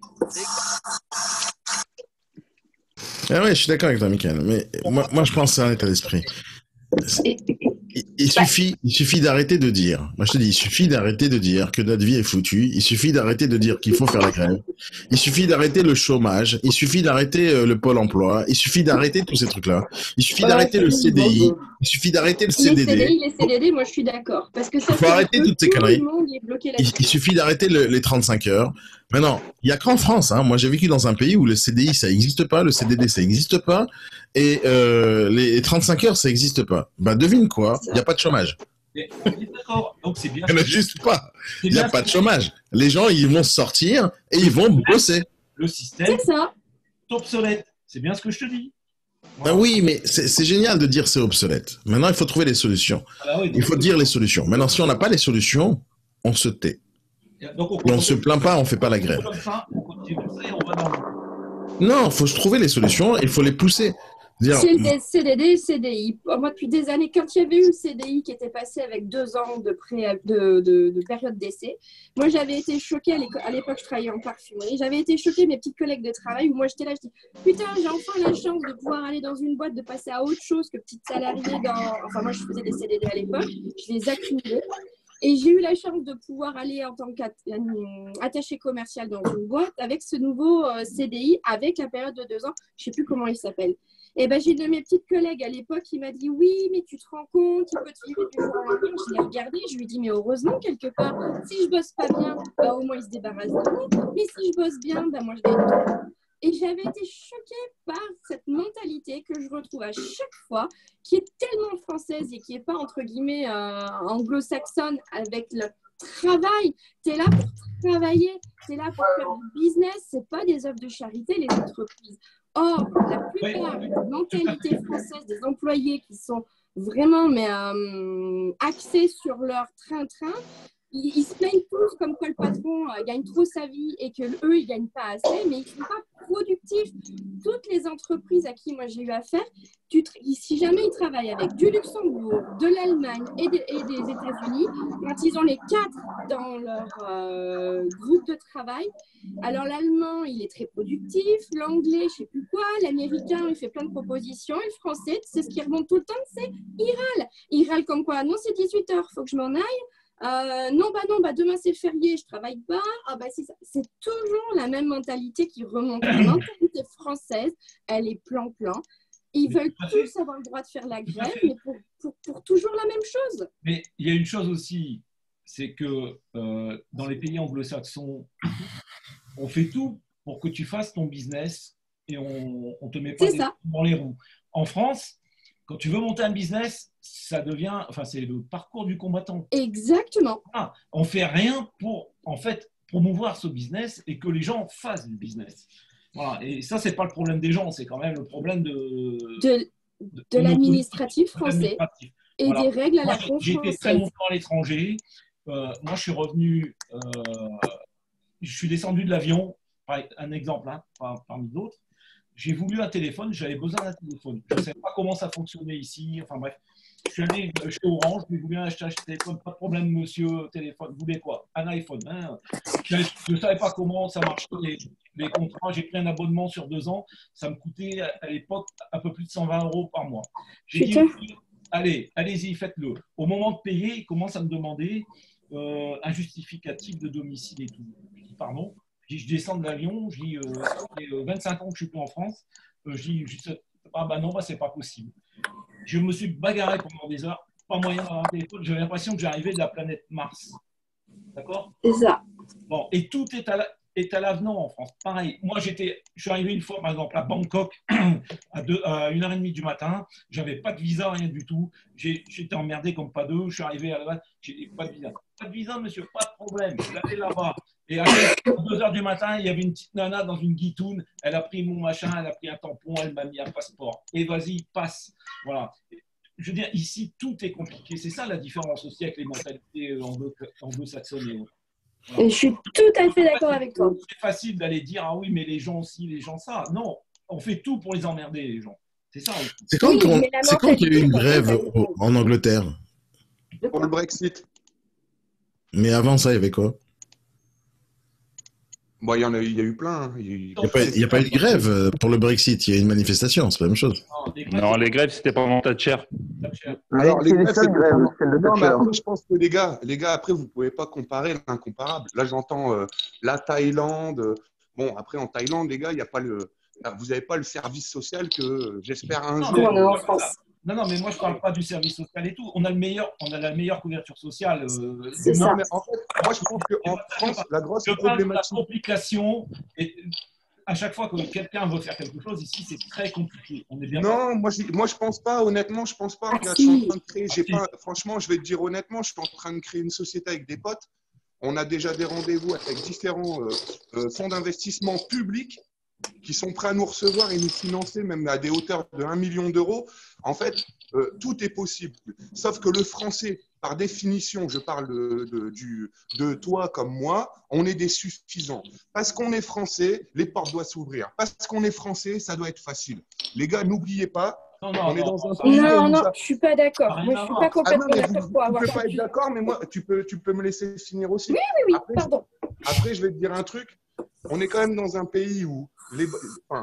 Ah ouais, je suis d'accord avec toi, Mickaël. Mais moi, je pense que c'est un état d'esprit. Il suffit d'arrêter de dire. Moi, je te dis, il suffit d'arrêter de dire que notre vie est foutue. Il suffit d'arrêter de dire qu'il faut faire la grève. Il suffit d'arrêter le chômage. Il suffit d'arrêter le pôle emploi. Il suffit d'arrêter tous ces trucs-là. Il suffit d'arrêter le CDI. Il suffit d'arrêter le CDD. Les CDD, moi, je suis d'accord. Parce que ça, il faut arrêter toutes ces conneries. Il suffit d'arrêter les 35 heures. Maintenant, il n'y a qu'en France. Hein. Moi, j'ai vécu dans un pays où le CDI, ça n'existe pas. Le CDD, ça n'existe pas. Et les 35 heures, ça n'existe pas. Ben, devine quoi? Il n'y a pas de chômage. D'accord. Donc, c'est bien. Il n'y en a juste pas. Il n'y a pas de chômage. Les gens, ils vont sortir et ils vont bosser. Le système est obsolète. C'est bien ce que je te dis. Ben oui, mais c'est génial de dire c'est obsolète. Maintenant, il faut trouver les solutions. Ah oui, il faut dire les solutions. Maintenant, si on n'a pas les solutions, on se tait. Donc, on ne se plaint pas, on ne fait pas la grève. On continue comme ça et on va dans le... Non, il faut trouver les solutions et il faut les pousser. C'est le CDD, CDI. Moi, depuis des années, quand il y avait eu le CDI qui était passé avec 2 ans de période d'essai, moi, j'avais été choquée à l'époque, je travaillais en parfumerie. J'avais été choquée, mes petites collègues de travail, où moi, j'étais là, je dis putain, j'ai enfin la chance de pouvoir aller dans une boîte, de passer à autre chose que petite salariée Enfin, moi, je faisais des CDD à l'époque, je les accumulais. Et j'ai eu la chance de pouvoir aller en tant qu'attaché commercial dans une boîte avec ce nouveau CDI, avec la période de 2 ans. Je ne sais plus comment il s'appelle. Et ben, j'ai une de mes petites collègues à l'époque qui m'a dit oui, mais tu te rends compte, il peut te virer du jour au lendemain. Je l'ai regardé, je lui ai dit mais heureusement quelque part, si je bosse pas bien, bah, au moins il se débarrasse de moi. Mais si je bosse bien, bah, moi je gagne tout. Et j'avais été choquée par cette mentalité que je retrouve à chaque fois, qui est tellement française et qui n'est pas entre guillemets anglo-saxonne avec le travail. Tu es là pour travailler, tu es là pour faire du business, ce n'est pas des œuvres de charité, les entreprises. Or, la plupart de la mentalité française des employés qui sont vraiment axés sur leur train-train, ils se plaignent tous comme quoi le patron gagne trop sa vie et qu'eux, ils ne gagnent pas assez, mais ils ne sont pas productifs. Toutes les entreprises à qui moi j'ai eu affaire, si jamais ils travaillent avec du Luxembourg, de l'Allemagne et des États-Unis, quand ils ont les 4 dans leur groupe de travail, alors l'allemand, il est très productif, l'anglais, je ne sais plus quoi, l'américain, il fait plein de propositions, et le français, c'est ce qui remonte tout le temps, c'est il râle. Il râle comme quoi, non, c'est 18h, il faut que je m'en aille. Non, demain c'est férié, je travaille pas. Ah bah c'est ça. C'est toujours la même mentalité qui remonte. La mentalité française, elle est plan-plan. Ils Mais veulent tout à fait. tous avoir le droit de faire la Tout à grève, fait. mais pour toujours la même chose. Mais il y a une chose aussi, c'est que dans les pays anglo-saxons, on fait tout pour que tu fasses ton business et on ne te met pas C'est des ça. bâtons dans les roues. En France, quand tu veux monter un business, ça devient, enfin, c'est le parcours du combattant. Exactement. Ah, on fait rien pour, en fait, promouvoir ce business et que les gens fassent du business. Voilà. Et ça, c'est pas le problème des gens, c'est quand même le problème De nos l'administratif politiques français administratifs. et Voilà. des règles à Moi, la con j'ai été très française. longtemps à l'étranger. Moi, je suis revenu, je suis descendu de l'avion, un exemple hein, parmi d'autres. J'ai voulu un téléphone, j'avais besoin d'un téléphone. Je ne savais pas comment ça fonctionnait ici. Enfin bref, je suis allé chez Orange, j'ai voulu acheter un téléphone, pas de problème, monsieur, téléphone. Vous voulez quoi? Un iPhone. Hein. Je ne savais pas comment ça marchait, les contrats. J'ai pris un abonnement sur 2 ans. Ça me coûtait à l'époque un peu plus de 120 € par mois. J'ai dit, Putain. allez-y, faites-le. Au moment de payer, il commence à me demander un justificatif de domicile et tout. Je dis, pardon. Je descends de l'avion, je dis, ça fait 25 ans que je suis plus en France. Je dis, ah bah non, bah, c'est pas possible. Je me suis bagarré pendant des heures, pas moyen d'avoir un téléphone. J'avais l'impression que j'arrivais de la planète Mars. D'accord? C'est ça. Bon, et tout est à l'avenant en France. Pareil, moi, je suis arrivé une fois, par exemple, à Bangkok, à 1h30 du matin. J'avais pas de visa, rien du tout. J'étais emmerdé comme pas deux. Je suis arrivé à là-bas, j'ai pas de visa. Pas de visa, monsieur, pas de problème. J'allais là-bas. Et à 2h du matin, il y avait une petite nana dans une guitoune. Elle a pris mon machin, elle a pris un tampon, elle m'a mis un passeport. Et vas-y, passe. Voilà. Je veux dire, ici, tout est compliqué. C'est ça la différence aussi avec les mentalités anglo-saxonnes et autres. Voilà. Et je suis tout à fait d'accord avec toi. C'est facile d'aller dire ah oui, mais les gens aussi, les gens ça. Non, on fait tout pour les emmerder, les gens. C'est ça. Aussi. C'est quand, Oui, qu'on- mais la c'est quand qu'il y a eu une mentalité, grève en Angleterre? Pour le Brexit. Mais avant ça, il y avait quoi? Bon, il y a eu plein. Hein. Il n'y a pas eu de grève pour le Brexit, il y a eu une manifestation, c'est la même chose. Non, les grèves, c'était pendant Thatcher. Alors, les c'est les grèves, seules c'est grèves, vraiment- celle de Non, mais Thatcher. après, je pense que les gars, après, vous pouvez pas comparer l'incomparable. Là, j'entends la Thaïlande. Bon, après, en Thaïlande, les gars, il y a pas vous n'avez pas le service social que j'espère un Non, jour. mais- On est en France. Non, mais moi je parle pas du service social et tout. On a la meilleure couverture sociale. C'est Non, ça. mais en fait, moi, je pense qu'en France, la grosse Je parle de la problématique. complication. Et à chaque fois que quelqu'un veut faire quelque chose ici, c'est très compliqué. On est bien. Non, moi je pense pas, honnêtement, je pense pas. Ah, Regarde, je suis en si. train de créer, Ah, si. franchement, je vais te dire honnêtement, je suis en train de créer une société avec des potes. On a déjà des rendez-vous avec différents fonds d'investissement publics qui sont prêts à nous recevoir et nous financer, même à des hauteurs de 1 million d'euros. En fait, tout est possible. Sauf que le français, par définition, je parle de toi comme moi, on est des suffisants. Parce qu'on est français, les portes doivent s'ouvrir. Parce qu'on est français, ça doit être facile. Les gars, n'oubliez pas, Non, on est non, dans un non, pays où Non, on non, nous a- je suis pas d'accord. Rien Moi, je à suis voir. pas Ah non, complètement mais d'accord pour tu avoir peux pas ça. être d'accord, mais moi, tu peux me laisser finir aussi. Oui, oui, Après, pardon. Après, je vais te dire un truc. On est quand même dans un pays où,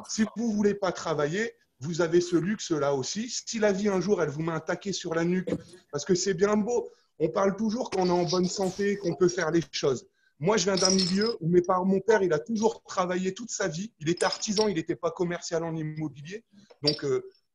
si vous voulez pas travailler, vous avez ce luxe-là aussi. Si la vie, un jour, elle vous met un taquet sur la nuque, parce que c'est bien beau, on parle toujours qu'on est en bonne santé, qu'on peut faire les choses. Moi, je viens d'un milieu où mon père, il a toujours travaillé toute sa vie. Il était artisan, il n'était pas commercial en immobilier. Donc,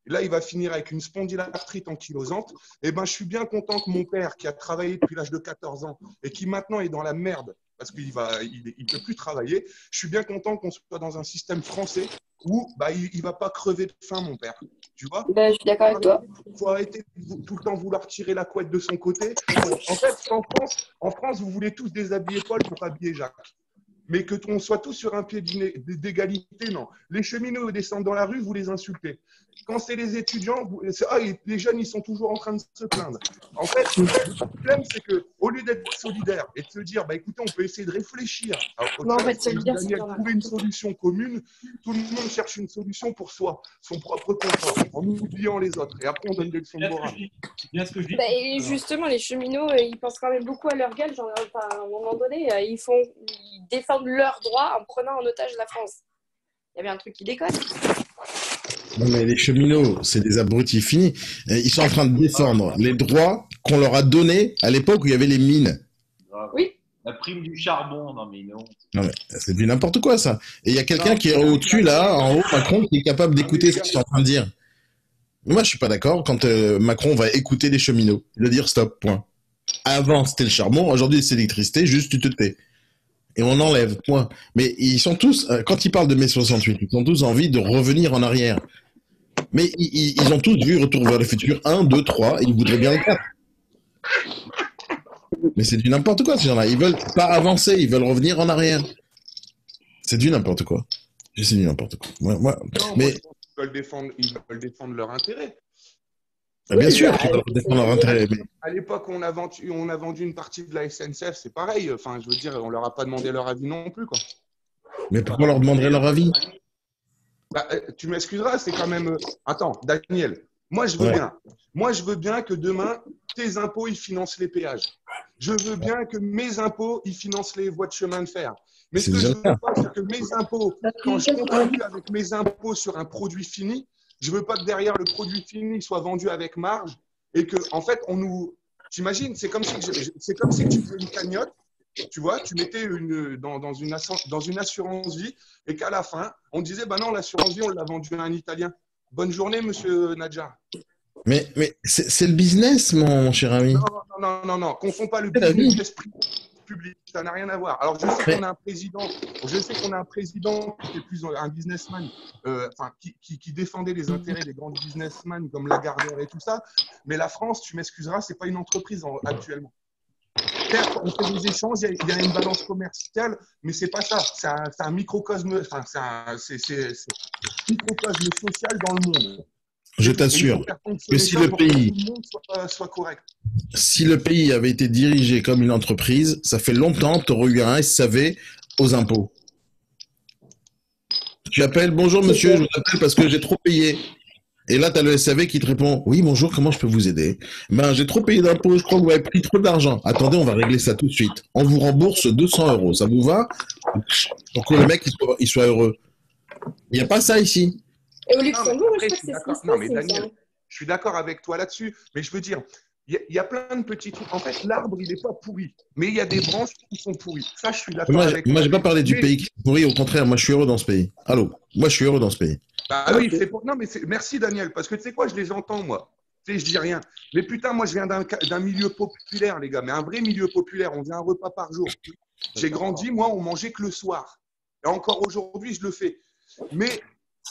là, il va finir avec une spondylarthrite ankylosante. Eh ben, je suis bien content que mon père, qui a travaillé depuis l'âge de 14 ans et qui maintenant est dans la merde parce qu'il ne peut plus travailler, je suis bien content qu'on soit dans un système français où il ne va pas crever de faim, mon père. Tu vois? Ben, je suis d'accord avec toi. Il faut arrêter de tout le temps vouloir tirer la couette de son côté. En fait, en France, vous voulez tous déshabiller Paul pour habiller Jacques. Mais que qu'on soit tous sur un pied d'égalité, non. Les cheminots descendent dans la rue, vous les insultez. Quand c'est les étudiants, les jeunes, ils sont toujours en train de se plaindre. En fait, le problème, c'est qu'au lieu d'être solidaire et de se dire, écoutez, on peut essayer de réfléchir. Non, en fait, solidaire, c'est Daniel, bien. trouver une solution commune. Tout le monde cherche une solution pour soi, son propre confort, en oubliant les autres. Et après, on donne des leçons de morale. Bien ce que je dis. Bah, et justement, les cheminots, ils pensent quand même beaucoup à leur gueule. À un moment donné, ils défendent leurs droits en prenant en otage la France. Il y avait un truc qui déconne. Non, mais les cheminots, c'est des abrutis finis. Ils sont en train de défendre les droits qu'on leur a donnés à l'époque où il y avait les mines. grave. Oui. La prime du charbon, non mais non. Non, mais c'est du n'importe quoi, ça. Et il y a quelqu'un qui est au-dessus, là, en haut, Macron, qui est capable d'écouter ce qu'ils sont en train de dire. Moi, je suis pas d'accord quand Macron va écouter les cheminots, le dire stop, point. Avant, c'était le charbon, aujourd'hui, c'est l'électricité, juste tu te tais. Et on enlève, point. Mais ils sont tous, quand ils parlent de mai 68, ils ont tous envie de revenir en arrière. Mais ils ont tous vu Retour vers le futur 1, 2, 3, et ils voudraient bien le 4. Mais c'est du n'importe quoi, ces gens-là. Ils veulent pas avancer, ils veulent revenir en arrière. C'est du n'importe quoi. C'est du n'importe quoi. Mais... je pense qu'ils veulent défendre leur intérêt. Bien sûr qu'ils veulent défendre leur intérêt. Mais... À l'époque, on a vendu une partie de la SNCF, c'est pareil. Enfin, je veux dire, on leur a pas demandé leur avis non plus, quoi. Mais pourquoi on leur demanderait leur avis? Bah, tu m'excuseras, c'est quand même... Attends, Daniel, moi je veux bien. Moi, je veux bien que demain, tes impôts, ils financent les péages. Je veux bien que mes impôts, ils financent les voies de chemin de fer. Mais ce que je veux pas, c'est que mes impôts, quand je contribue avec mes impôts sur un produit fini, je veux pas que derrière le produit fini soit vendu avec marge et que, en fait, on nous... T'imagines, c'est comme si tu faisais une cagnotte, tu vois, tu mettais dans une assurance vie et qu'à la fin, on disait, bah non, l'assurance vie, on l'a vendue à un Italien. Bonne journée, monsieur Nadjar. Mais c'est le business, mon cher ami. Non. Confonds pas le business l'esprit public. Ça n'a rien à voir. Alors, je sais qu'on a un président qui est plus un businessman, qui défendait les intérêts des grands businessmen comme Lagardère et tout ça. Mais la France, tu m'excuseras, c'est pas une entreprise actuellement. Certes, on fait des échanges, il y a une balance commerciale, mais c'est pas ça. C'est un microcosme, c'est microcosme social dans le monde. Je t'assure que si le pays avait été dirigé comme une entreprise, ça fait longtemps que tu aurais eu un SAV aux impôts. Tu appelles, bonjour monsieur, je vous appelle parce que j'ai trop payé. Et là, tu as le SAV qui te répond, oui, bonjour, comment je peux vous aider? Ben, j'ai trop payé d'impôts, je crois que vous avez pris trop d'argent. Attendez, on va régler ça tout de suite. On vous rembourse 200 €. Ça vous va? Pour que le mec il soit heureux. Il n'y a pas ça ici. Et au Luxembourg, je crois que c'est ce qui se passe, mais Daniel, je suis d'accord avec toi là-dessus, mais je veux dire, il y a plein de petits trucs. En fait, l'arbre, il n'est pas pourri, mais il y a des branches qui sont pourries. Ça, je suis d'accord avec toi. Moi, je n'ai pas parlé du pays qui est pourri, au contraire, moi, je suis heureux dans ce pays. Allô? Moi, je suis heureux dans ce pays. Bah oui, non, mais merci Daniel, parce que tu sais quoi, je les entends, moi. Tu sais, je dis rien. Mais putain, moi, je viens d'un milieu populaire, les gars, mais un vrai milieu populaire. On vient un repas par jour. J'ai grandi, moi, on mangeait que le soir. Et encore aujourd'hui, je le fais. Mais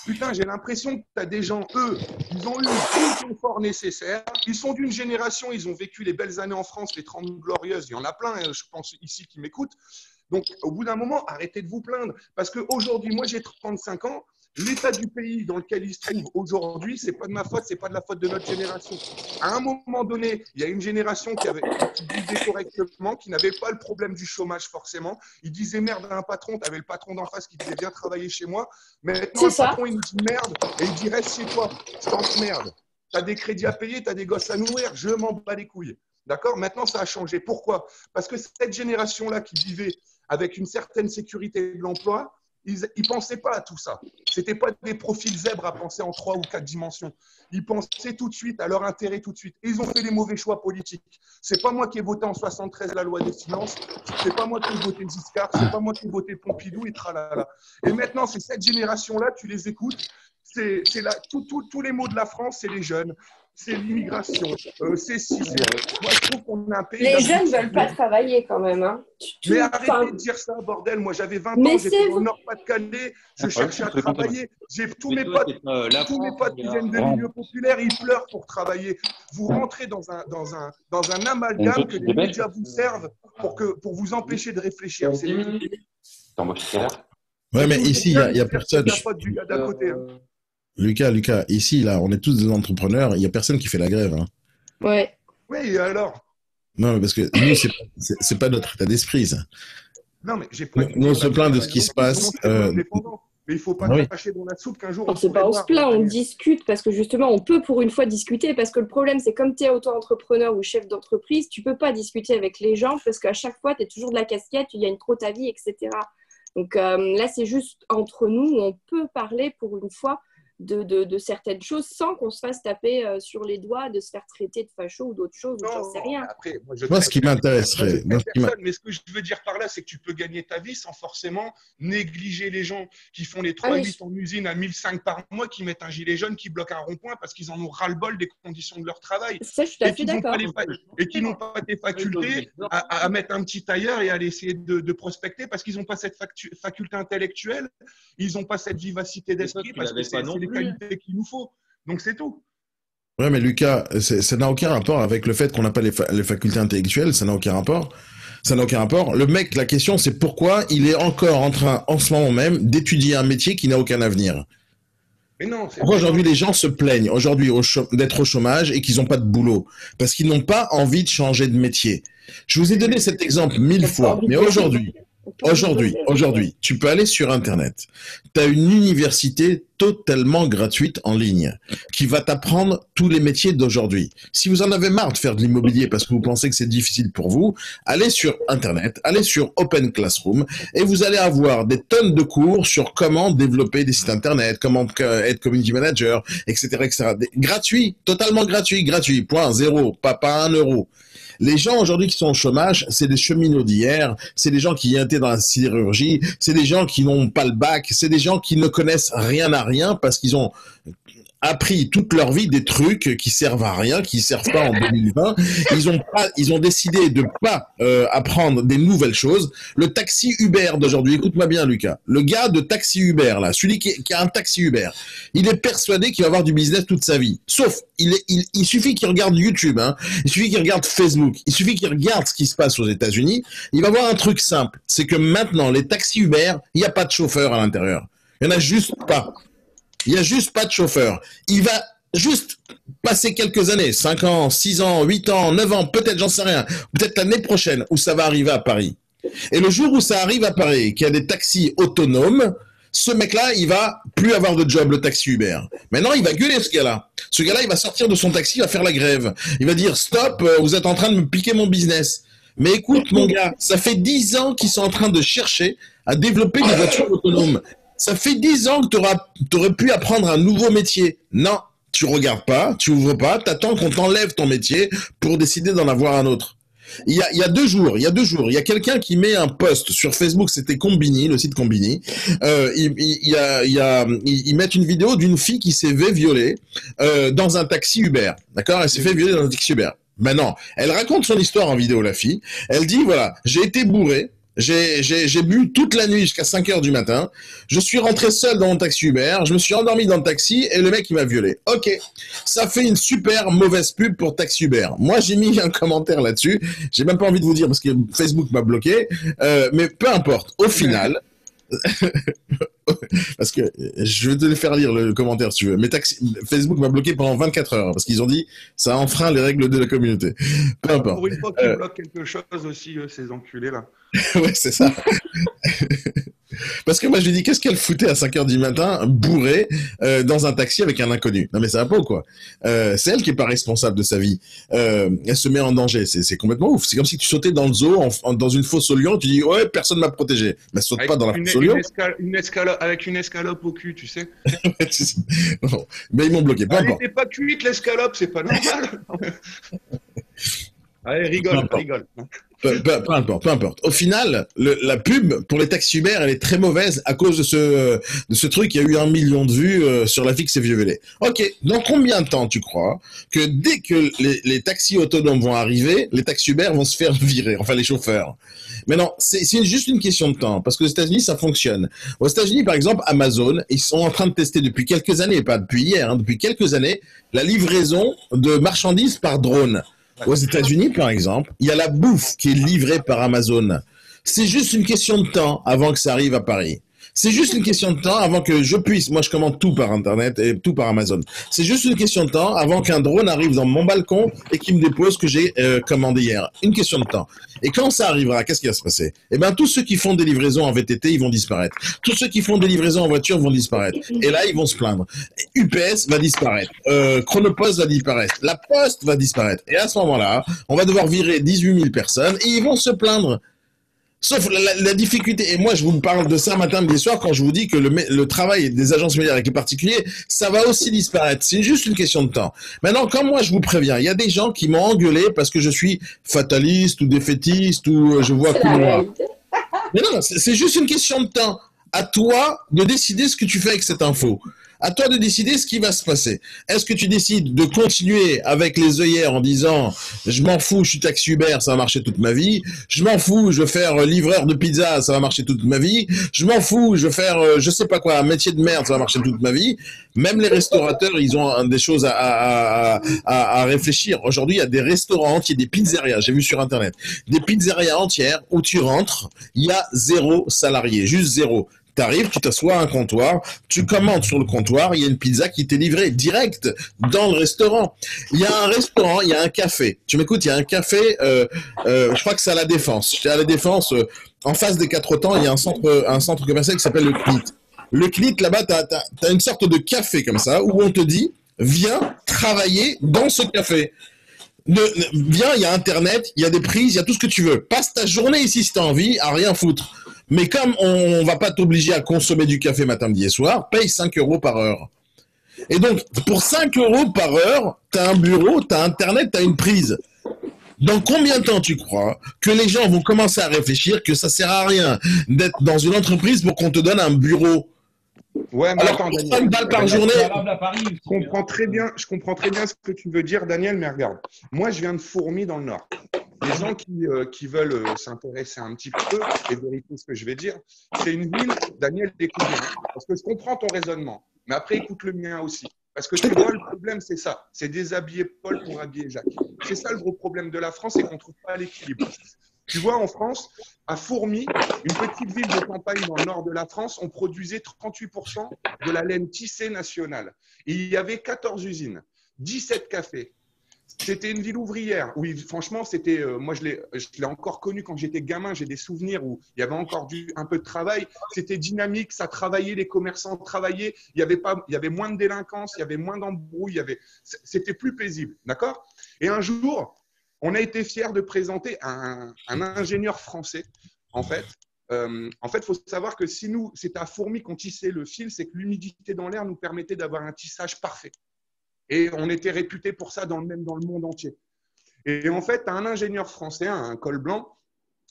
putain, j'ai l'impression que tu as des gens, eux, ils ont eu tout le confort nécessaire. Ils sont d'une génération, ils ont vécu les belles années en France, les 30 glorieuses. Il y en a plein, je pense, ici, qui m'écoutent. Donc, au bout d'un moment, arrêtez de vous plaindre. Parce qu'aujourd'hui, moi, j'ai 35 ans. L'état du pays dans lequel il se trouve aujourd'hui, c'est pas de ma faute, c'est pas de la faute de notre génération. À un moment donné, il y a une génération qui vivait correctement, qui n'avait pas le problème du chômage forcément. Il disait merde à un patron, tu avais le patron d'en face qui disait viens travailler chez moi. Mais maintenant, le patron, il nous dit merde et il dit reste chez toi, je t'emmerde. Tu as des crédits à payer, tu as des gosses à nourrir, je m'en bats les couilles. D'accord? Maintenant, ça a changé. Pourquoi? Parce que cette génération-là qui vivait avec une certaine sécurité de l'emploi, ils ne pensaient pas à tout ça. Ce n'étaient pas des profils zèbres à penser en 3 ou 4 dimensions. Ils pensaient tout de suite à leur intérêt tout de suite. Et ils ont fait des mauvais choix politiques. Ce n'est pas moi qui ai voté en 73 la loi des finances. Ce n'est pas moi qui ai voté Giscard. Ce n'est pas moi qui ai voté Pompidou et tralala. Et maintenant, c'est cette génération-là, tu les écoutes. Tous les mots de la France, c'est les jeunes. C'est l'immigration, c'est si, c'est... Moi, je trouve qu'on a un pays... Les jeunes ne veulent pas travailler quand même. Hein. Mais arrêtez de dire ça, bordel. Moi, j'avais 20 ans, j'étais au Nord-Pas-de-Calais, je cherchais à travailler. J'ai tous mes potes qui viennent de milieux populaires, ils pleurent pour travailler. Vous rentrez dans un amalgame que les médias vous servent pour vous empêcher de réfléchir. C'est ouais, mais ici, il n'y a personne... C'est la faute du gars d'à côté. Lucas, ici, là, on est tous des entrepreneurs, il n'y a personne qui fait la grève. Hein. Ouais. Oui, alors? Non, mais parce que nous, c'est pas notre état d'esprit, ça. Non, mais j'ai pas... Nous, on se plaint de ce qui se passe. Mais il ne faut pas cracher dans la soupe qu'un jour... C'est pas on se plaint, on discute, parce que justement, on peut pour une fois discuter, parce que le problème, c'est comme tu es auto-entrepreneur ou chef d'entreprise, tu ne peux pas discuter avec les gens, parce qu'à chaque fois, tu es toujours de la casquette, il y a une trop ta vie, etc. Donc là, c'est juste entre nous, on peut parler pour une fois. de certaines choses sans qu'on se fasse taper sur les doigts, de se faire traiter de facho ou d'autres choses, ou j'en sais rien. Après, Moi, ce qui m'intéresserait, mais ce que je veux dire par là, c'est que tu peux gagner ta vie sans forcément négliger les gens qui font les 3-8 en usine à 1005 par mois, qui mettent un gilet jaune, qui bloquent un rond-point parce qu'ils en ont ras-le-bol des conditions de leur travail. Ça, je suis tout à fait d'accord. Et qui n'ont pas des facultés à mettre un petit tailleur et à essayer de prospecter parce qu'ils n'ont pas cette faculté intellectuelle, ils n'ont pas cette vivacité d'esprit parce que c'est les qualités qu'il nous faut. Donc, c'est tout. Ouais, mais Lucas, ça n'a aucun rapport avec le fait qu'on n'a pas les facultés intellectuelles, ça n'a aucun rapport. Ça n'a aucun rapport. Le mec, la question, c'est pourquoi il est encore en train, en ce moment même, d'étudier un métier qui n'a aucun avenir. Mais non, pourquoi aujourd'hui les gens se plaignent aujourd'hui d'être au chômage et qu'ils n'ont pas de boulot? Parce qu'ils n'ont pas envie de changer de métier. Je vous ai donné cet exemple 1000 fois, mais aujourd'hui, tu peux aller sur Internet. Tu as une université totalement gratuite en ligne qui va t'apprendre tous les métiers d'aujourd'hui. Si vous en avez marre de faire de l'immobilier parce que vous pensez que c'est difficile pour vous, allez sur Internet, allez sur Open Classroom et vous allez avoir des tonnes de cours sur comment développer des sites Internet, comment être community manager, etc., etc. Gratuit, totalement gratuit, point, zéro, pas 1 euro. Les gens aujourd'hui qui sont au chômage, c'est des cheminots d'hier, c'est des gens qui étaient dans la sidérurgie, c'est des gens qui n'ont pas le bac, c'est des gens qui ne connaissent rien à rien parce qu'ils ont appris toute leur vie des trucs qui servent à rien, qui servent pas en 2020. Ils ont décidé de pas apprendre des nouvelles choses. Le taxi Uber d'aujourd'hui, écoute-moi bien Lucas, le gars de taxi Uber là, celui qui a un taxi Uber, il est persuadé qu'il va avoir du business toute sa vie. Sauf, il suffit qu'il regarde YouTube, hein, il suffit qu'il regarde Facebook, il suffit qu'il regarde ce qui se passe aux États-Unis, il va voir un truc simple, c'est que maintenant les taxis Uber, il n'y a pas de chauffeur à l'intérieur. Il n'y en a juste pas. Il n'y a juste pas de chauffeur. Il va juste passer quelques années, 5 ans, 6 ans, 8 ans, 9 ans, peut-être, j'en sais rien, peut-être l'année prochaine où ça va arriver à Paris. Et le jour où ça arrive à Paris, qu'il y a des taxis autonomes, ce mec-là, il va plus avoir de job, le taxi Uber. Maintenant, il va gueuler ce gars-là. Ce gars-là, il va sortir de son taxi, il va faire la grève. Il va dire, stop, vous êtes en train de me piquer mon business. Mais écoute, mon gars, ça fait 10 ans qu'ils sont en train de chercher à développer des voitures autonomes. Ça fait 10 ans que t'aurais pu apprendre un nouveau métier. Non, tu regardes pas, tu ouvres pas, t'attends qu'on t'enlève ton métier pour décider d'en avoir un autre. Il y a 2 jours, il y a quelqu'un qui met un post sur Facebook, c'était Combini, le site Combini. Ils mettent une vidéo d'une fille qui s'est fait violer dans un taxi Uber. D'accord? Elle s'est fait violer dans un taxi Uber. Maintenant, elle raconte son histoire en vidéo, la fille. Elle dit, voilà, j'ai été bourré. J'ai bu toute la nuit jusqu'à 5 heures du matin. Je suis rentré seul dans mon taxi Uber. Je me suis endormi dans le taxi et le mec, il m'a violé. Ok. Ça fait une super mauvaise pub pour taxi Uber. Moi, j'ai mis un commentaire là-dessus. J'ai même pas envie de vous dire parce que Facebook m'a bloqué. Mais peu importe. Au final, parce que je vais te faire lire le commentaire si tu veux. Mais Facebook m'a bloqué pendant 24 heures parce qu'ils ont dit ça enfreint les règles de la communauté. Peu importe. Pour une fois qu'ils bloquent quelque chose aussi, ces enculés là. Ouais, c'est ça. Parce que moi, je lui dis, qu'est-ce qu'elle foutait à 5 heures du matin, bourrée, dans un taxi avec un inconnu? Non, mais ça va pas ou quoi? C'est elle qui est pas responsable de sa vie. Elle se met en danger. C'est complètement ouf. C'est comme si tu sautais dans le zoo, dans une fosse au lion, tu dis, ouais, personne m'a protégé. Mais saute pas dans la fosse au lion. Avec une escalope au cul, tu sais. Non, mais ils m'ont bloqué. Peu importe. Elle n'est pas cuite, l'escalope, c'est pas normal. Allez, rigole. Peu importe. Au final, la pub pour les taxis Uber, elle est très mauvaise à cause de ce truc. Il y a eu 1 million de vues sur la fille qui s'est violée. Ok, dans combien de temps tu crois que dès que les taxis autonomes vont arriver, les taxis Uber vont se faire virer, enfin les chauffeurs? Mais non, c'est juste une question de temps, parce que aux États-Unis, ça fonctionne. Aux États-Unis, par exemple, Amazon, ils sont en train de tester depuis quelques années, pas depuis hier, depuis quelques années, la livraison de marchandises par drone. Aux États-Unis, par exemple, il y a la bouffe qui est livrée par Amazon. C'est juste une question de temps avant que ça arrive à Paris. C'est juste une question de temps avant que je puisse, moi je commande tout par Internet et tout par Amazon. C'est juste une question de temps avant qu'un drone arrive dans mon balcon et qu'il me dépose ce que j'ai commandé hier. Une question de temps. Et quand ça arrivera, qu'est-ce qui va se passer? Eh bien, tous ceux qui font des livraisons en VTT, ils vont disparaître. Tous ceux qui font des livraisons en voiture vont disparaître. Et là, ils vont se plaindre. UPS va disparaître. Chronopost va disparaître. La Poste va disparaître. Et à ce moment-là, on va devoir virer 18 000 personnes et ils vont se plaindre. Sauf la difficulté, et moi je vous parle de ça matin, midi et soir, quand je vous dis que le travail des agences médias avec les particuliers, ça va aussi disparaître. C'est juste une question de temps. Maintenant, quand moi je vous préviens, il y a des gens qui m'ont engueulé parce que je suis fataliste ou défaitiste ou je vois C'est tout la noir. réalité. Mais non, c'est juste une question de temps. À toi de décider ce que tu fais avec cette info. À toi de décider ce qui va se passer. Est-ce que tu décides de continuer avec les œillères en disant je m'en fous, je suis taxi Uber, ça va marcher toute ma vie. Je m'en fous, je vais faire livreur de pizza, ça va marcher toute ma vie. Je m'en fous, je vais faire je sais pas quoi, un métier de merde, ça va marcher toute ma vie. Même les restaurateurs, ils ont des choses à réfléchir. Aujourd'hui, il y a des restaurants entiers, des pizzerias, j'ai vu sur Internet, des pizzerias entières où tu rentres, il y a 0 salarié, juste 0. Tu arrives, tu t'assois à un comptoir, tu commandes sur le comptoir, il y a une pizza qui t'est livrée direct dans le restaurant. Il y a un restaurant, il y a un café. Tu m'écoutes, il y a un café, je crois que c'est à la Défense. J'étais à la Défense, en face des 4 temps, il y a un centre commercial qui s'appelle le CNIT. Le CNIT, là-bas, t'as une sorte de café comme ça, où on te dit, viens travailler dans ce café. Viens, il y a Internet, il y a des prises, il y a tout ce que tu veux. Passe ta journée ici si tu as envie, à rien foutre. Mais comme on va pas t'obliger à consommer du café matin, midi et soir, paye 5 € par heure. Et donc, pour 5 € par heure, tu as un bureau, tu as Internet, tu as une prise. Dans combien de temps tu crois que les gens vont commencer à réfléchir que ça sert à rien d'être dans une entreprise pour qu'on te donne un bureau? Ouais, mais Alors, attends, pour Daniel. 5 balles par journée. Je comprends très bien ce que tu veux dire, Daniel, mais regarde. Moi, je viens de Fourmi dans le Nord. Les gens qui veulent s'intéresser un petit peu et vérifier ce que je vais dire, c'est une ville, Daniel, écoute bien, parce que je comprends ton raisonnement, mais après, écoute le mien aussi. Parce que tu vois, le problème, c'est ça. C'est déshabiller Paul pour habiller Jacques. C'est ça le gros problème de la France, c'est qu'on ne trouve pas l'équilibre. Tu vois, en France, à Fourmi, une petite ville de campagne dans le nord de la France, on produisait 38% de la laine tissée nationale. Et il y avait 14 usines, 17 cafés. C'était une ville ouvrière. Oui, franchement, c'était. Moi, je l'ai encore connu quand j'étais gamin. J'ai des souvenirs où il y avait encore un peu de travail. C'était dynamique, ça travaillait, les commerçants travaillaient. Il y avait moins de délinquance, il y avait moins d'embrouilles. C'était plus paisible, d'accord? Et un jour, on a été fiers de présenter un ingénieur français. En fait, il faut savoir que si nous, c'était à Fourmi qu'on tissait le fil, c'est que l'humidité dans l'air nous permettait d'avoir un tissage parfait. Et on était réputé pour ça même dans le monde entier. Et en fait, un ingénieur français, un col blanc,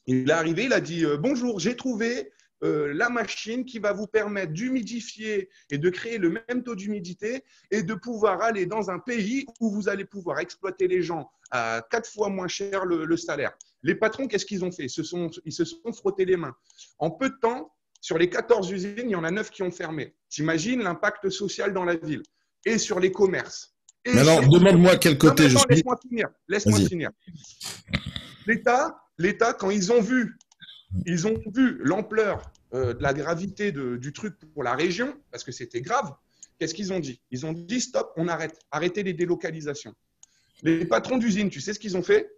il est arrivé, il a dit bonjour, j'ai trouvé la machine qui va vous permettre d'humidifier et de créer le même taux d'humidité et de pouvoir aller dans un pays où vous allez pouvoir exploiter les gens à 4 fois moins cher le salaire. Les patrons, qu'est-ce qu'ils ont fait? Ils se sont frottés les mains. En peu de temps, sur les 14 usines, il y en a 9 qui ont fermé. T'imagines l'impact social dans la ville et sur les commerces. Maintenant, demande-moi quel côté je suis. Laisse-moi finir. L'État, quand ils ont vu l'ampleur de la gravité du truc pour la région, parce que c'était grave, qu'est-ce qu'ils ont dit? Ils ont dit stop, on arrête. Arrêtez les délocalisations. Les patrons d'usine, tu sais ce qu'ils ont fait?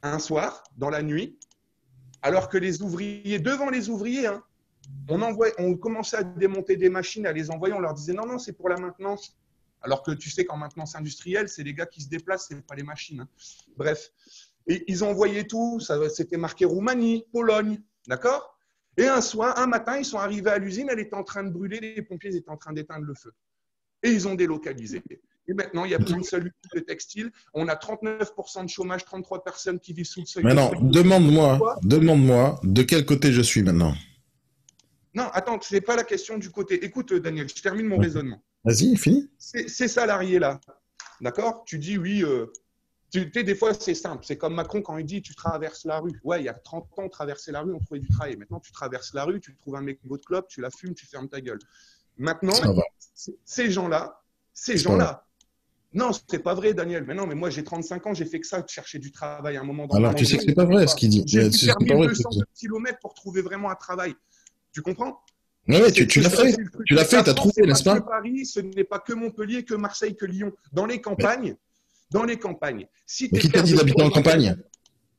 Un soir, dans la nuit, alors que les ouvriers, devant les ouvriers, hein, on commençait à démonter des machines, à les envoyer, on leur disait non, c'est pour la maintenance. Alors que tu sais qu'en maintenance industrielle, c'est les gars qui se déplacent, c'est pas les machines. Hein. Bref. Et ils ont envoyé tout, c'était marqué Roumanie, Pologne, d'accord? Et un matin, ils sont arrivés à l'usine, elle était en train de brûler, les pompiers étaient en train d'éteindre le feu. Et ils ont délocalisé. Et maintenant, il n'y a plus une seule usine de textile. On a 39% de chômage, 33 personnes qui vivent sous le seuil. Maintenant, demande-moi de quel côté je suis maintenant. Non, attends, ce n'est pas la question du côté. Écoute, Daniel, je termine mon raisonnement. Vas-y, finis. Ces salariés-là, d'accord? Tu dis oui, des fois, c'est simple. C'est comme Macron quand il dit tu traverses la rue. Ouais, il y a 30 ans, on traversait la rue, on trouvait du travail. Maintenant, tu traverses la rue, tu trouves un mégot de clope, tu la fumes, tu fermes ta gueule. Maintenant, ces gens-là, non, c'est pas vrai, Daniel. Mais non, mais moi, j'ai 35 ans, j'ai fait que ça, de chercher du travail à un moment. Alors, tu sais que c'est pas vrai ce qu'il dit. J'ai dû faire 1200 km pour trouver vraiment un travail. Tu comprends? Oui, tu l'as fait. Tu l'as fait, tu as trouvé, n'est-ce pas? Paris, ce n'est pas que Montpellier, que Marseille, que Lyon. Dans les campagnes, si mais qui t'a dit d'habiter en campagne?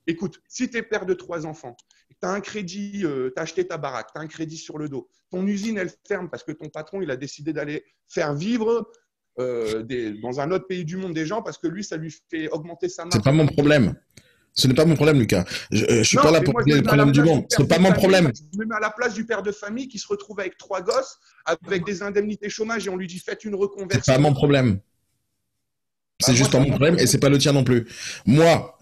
Écoute, si tu es père de 3 enfants, tu as un crédit, tu as acheté ta baraque, tu as un crédit sur le dos, ton usine, elle ferme parce que ton patron, il a décidé d'aller faire vivre dans un autre pays du monde des gens parce que lui, ça lui fait augmenter sa marge. C'est pas mon problème. Ce n'est pas mon problème, Lucas. Je suis Non, pas là mais pour moi, régler je les me mets à la problèmes du place monde. du père C'est pas de mon famille, problème. je me mets à la place du père de famille qui se retrouve avec 3 gosses, avec des indemnités chômage et on lui dit faites une C'est reconversion. pas mon problème. C'est juste pas mon problème et c'est pas le tien non plus. Moi,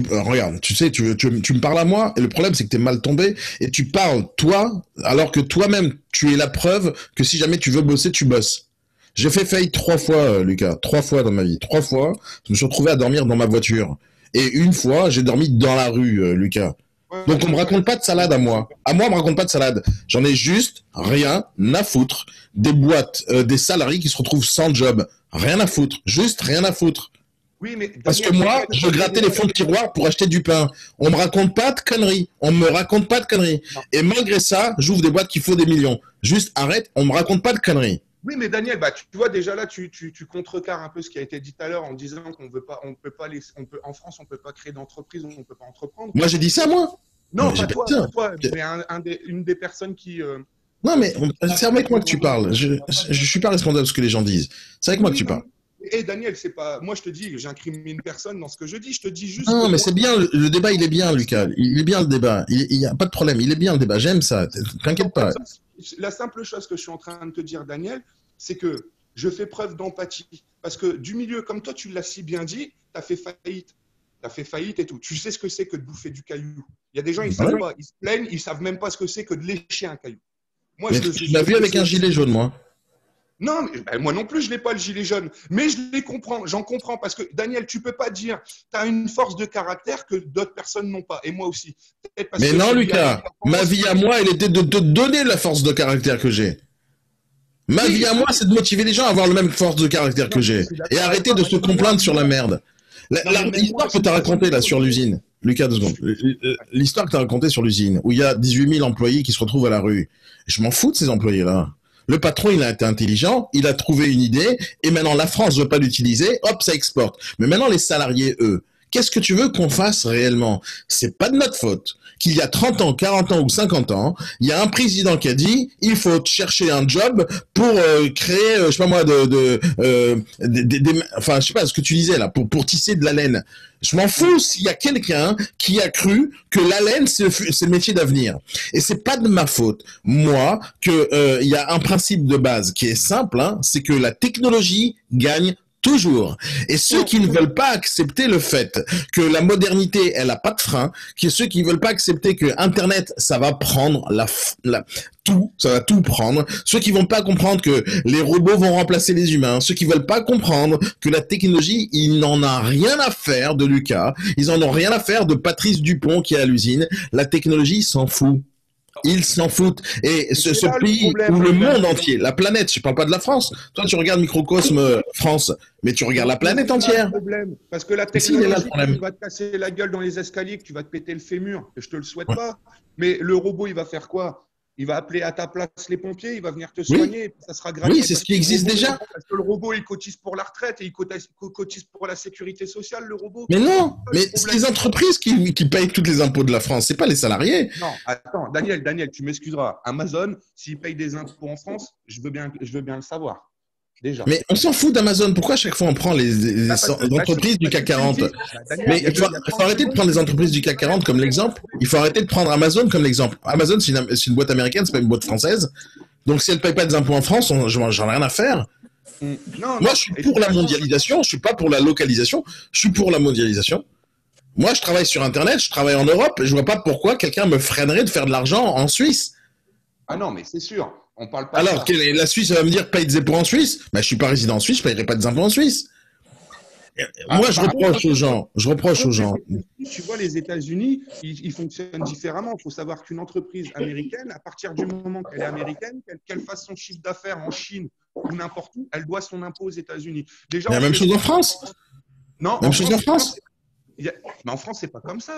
regarde, tu sais, tu me parles à moi et le problème c'est que t'es mal tombé et tu parles toi alors que toi-même tu es la preuve que si jamais tu veux bosser, tu bosses. J'ai fait faillite 3 fois, Lucas, 3 fois dans ma vie, 3 fois. Je me suis retrouvé à dormir dans ma voiture et une fois j'ai dormi dans la rue, Lucas. Donc on me raconte pas de salade à moi. À moi, on me raconte pas de salade. J'en ai juste rien à foutre des boîtes, des salariés qui se retrouvent sans job. Rien à foutre. Juste rien à foutre. Oui, mais Parce que moi, je grattais les fonds de tiroir pour acheter du pain. On me raconte pas de conneries. On me raconte pas de conneries. Et malgré ça, j'ouvre des boîtes qui font des millions. Juste arrête, on me raconte pas de conneries. Oui, mais Daniel, tu vois déjà là, tu contrecarres un peu ce qui a été dit tout à l'heure en disant qu'on veut pas, en France, on peut pas créer d'entreprise, on peut pas entreprendre. Moi, j'ai dit ça, moi. Non, j'ai pas toi, mais une des personnes qui. Non, mais c'est avec moi que tu parles. Je suis pas responsable de ce que les gens disent. C'est avec moi que tu parles. Et Daniel, c'est pas. Moi, je te dis, j'incrimine personne dans ce que je dis. Je te dis juste. Non, mais c'est bien. Le débat, il est bien, Lucas. Il est bien le débat. Il y a pas de problème. Il est bien le débat. J'aime ça. T'inquiète pas. La simple chose que je suis en train de te dire, Daniel, c'est que je fais preuve d'empathie. Parce que du milieu, comme toi, tu l'as si bien dit, tu as fait faillite. Tu as fait faillite et tout. Tu sais ce que c'est que de bouffer du caillou. Il y a des gens, ils savent pas. Ils se plaignent, ils savent même pas ce que c'est que de lécher un caillou. Moi, je l'ai vu avec un gilet jaune, moi. Non, mais moi non plus, je n'ai pas le gilet jaune. Mais je les comprends, j'en comprends. Parce que, Daniel, tu ne peux pas dire tu as une force de caractère que d'autres personnes n'ont pas. Et moi aussi. Mais non, Lucas, ma vie à moi, elle était de te donner la force de caractère que j'ai. Ma vie à moi, c'est de motiver les gens à avoir la même force de caractère que j'ai. Et arrêter de se complaindre sur la merde. L'histoire que tu as racontée là sur l'usine, Lucas, 2 secondes. L'histoire que tu as racontée sur l'usine, où il y a 18 000 employés qui se retrouvent à la rue. Je m'en fous de ces employés-là. Le patron, il a été intelligent, il a trouvé une idée, et maintenant la France ne veut pas l'utiliser, hop, ça exporte. Mais maintenant les salariés, eux, qu'est-ce que tu veux qu'on fasse réellement? C'est pas de notre faute qu'il y a 30 ans, 40 ans ou 50 ans, il y a un président qui a dit il faut chercher un job pour créer, je sais pas moi, enfin, je sais pas ce que tu disais là, pour tisser de la laine. Je m'en fous s'il y a quelqu'un qui a cru que la laine, c'est le métier d'avenir. Et c'est pas de ma faute, moi, que il y a un principe de base qui est simple, hein, c'est que la technologie gagne toujours. Et ceux qui ne veulent pas accepter le fait que la modernité, elle a pas de frein, ceux qui ne veulent pas accepter que Internet, ça va prendre ça va tout prendre. Ceux qui vont pas comprendre que les robots vont remplacer les humains. Ceux qui veulent pas comprendre que la technologie, il n'en a rien à faire de Lucas. Ils en ont rien à faire de Patrice Dupont qui est à l'usine. La technologie s'en fout. Ils s'en foutent. Et ce pays où le monde entier, la planète, je parle pas de la France. Toi, tu regardes Microcosme France, mais tu regardes la planète entière. Parce que la technologie, tu vas te casser la gueule dans les escaliers, que tu vas te péter le fémur. Et je te le souhaite pas. Mais le robot, il va faire quoi? Il va appeler à ta place les pompiers, il va venir te soigner, et puis ça sera gratuit. Oui, c'est ce qui existe déjà. Parce que le robot, il cotise pour la retraite et il cotise pour la sécurité sociale, le robot. Mais non, mais c'est les entreprises qui payent tous les impôts de la France, c'est pas les salariés. Non, attends, Daniel, tu m'excuseras. Amazon, s'il paye des impôts en France, je veux bien le savoir. Déjà. Mais on s'en fout d'Amazon. Pourquoi à chaque fois on prend les entreprises du CAC 40? Mais il faut arrêter de prendre les entreprises du CAC 40 comme l'exemple. Il faut arrêter de prendre Amazon comme l'exemple. Amazon, c'est une boîte américaine, c'est pas une boîte française. Donc si elle paye pas des impôts en France, j'en ai rien à faire. Moi, je suis pour la mondialisation. Je suis pas pour la localisation. Je suis pour la mondialisation. Moi, je travaille sur Internet, je travaille en Europe. Et je vois pas pourquoi quelqu'un me freinerait de faire de l'argent en Suisse. Ah non, mais c'est sûr. On parle pas. Alors, la Suisse, elle va me dire paye des impôts en Suisse. Bah, je suis pas résident en Suisse, je payerai pas des impôts en Suisse. Moi, je reproche aux gens. Tu vois, les États-Unis, ils fonctionnent différemment. Il faut savoir qu'une entreprise américaine, à partir du moment qu'elle est américaine, qu'elle fasse son chiffre d'affaires en Chine ou n'importe où, elle doit son impôt aux États-Unis. Déjà, la même chose en France. Non. Même chose en France. Mais en France, c'est pas comme ça.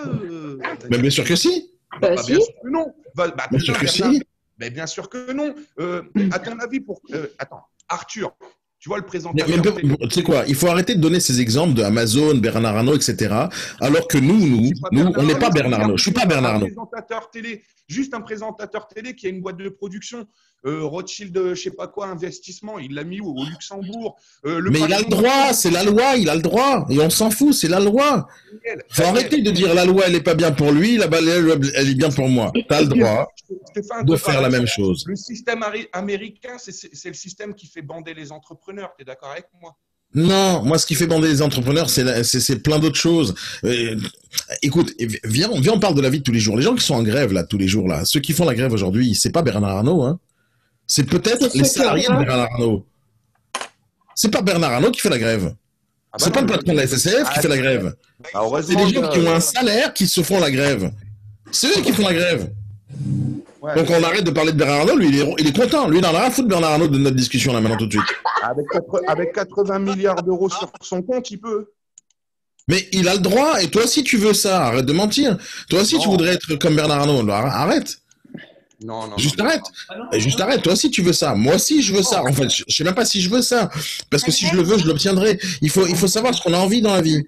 Mais bien sûr que si. Bien sûr que non. Bien sûr que si. Mais bien sûr que non. À ton avis, attends, Arthur, tu vois le présentateur. Tu sais quoi? Il faut arrêter de donner ces exemples de Amazon, Bernard Arnault, etc. Alors que nous, on n'est pas Bernard Arnault. Je suis pas Bernard Arnault. Juste un présentateur télé qui a une boîte de production. Rothschild, je sais pas quoi, investissement, il l'a mis au Luxembourg. Mais il a le droit, c'est la loi, il a le droit. Et on s'en fout, c'est la loi. Faut arrêter de dire la loi, elle est pas bien pour lui, la loi, elle est bien pour moi. Tu as le droit de faire la même chose. Le système américain, c'est le système qui fait bander les entrepreneurs. Tu es d'accord avec moi? Non, moi, ce qui fait bander les entrepreneurs, c'est plein d'autres choses. Écoute, viens, on parle de la vie de tous les jours. Les gens qui sont en grève, là, tous les jours, là, ceux qui font la grève aujourd'hui, c'est pas Bernard Arnault, hein. C'est peut-être les salariés de Bernard Arnault. C'est pas Bernard Arnault qui fait la grève. C'est pas le patron de la SNCF qui fait la grève. C'est les gens qui ont un salaire qui se font la grève. C'est eux qui font la grève. Ouais. Donc on arrête de parler de Bernard Arnault, lui il est content, lui il en a rien à foutre de Bernard Arnault de notre discussion là maintenant tout de suite. Avec 80 milliards d'euros sur son compte, il peut. Mais il a le droit, et toi aussi tu veux ça, arrête de mentir. Toi aussi tu voudrais être comme Bernard Arnault, arrête. Non. Juste arrête. Juste arrête, toi aussi tu veux ça. Moi aussi je veux ça. En fait, je sais même pas si je veux ça. Parce que si je le veux, je l'obtiendrai. Il faut savoir ce qu'on a envie dans la vie.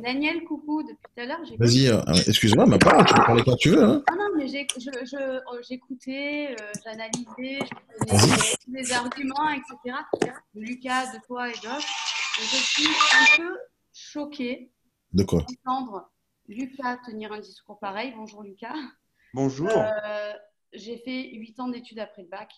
Daniel, coucou, depuis tout à l'heure, j'ai... Vas-y, excuse-moi, ma part, tu peux parler quand tu veux. Hein. Non, mais j'écoutais, j'analysais, je prenais tous les arguments, etc. De Lucas, de toi et d'autres. Et je suis un peu choquée de quoi d'entendre Lucas tenir un discours pareil. Bonjour Lucas. Bonjour. J'ai fait 8 ans d'études après le bac.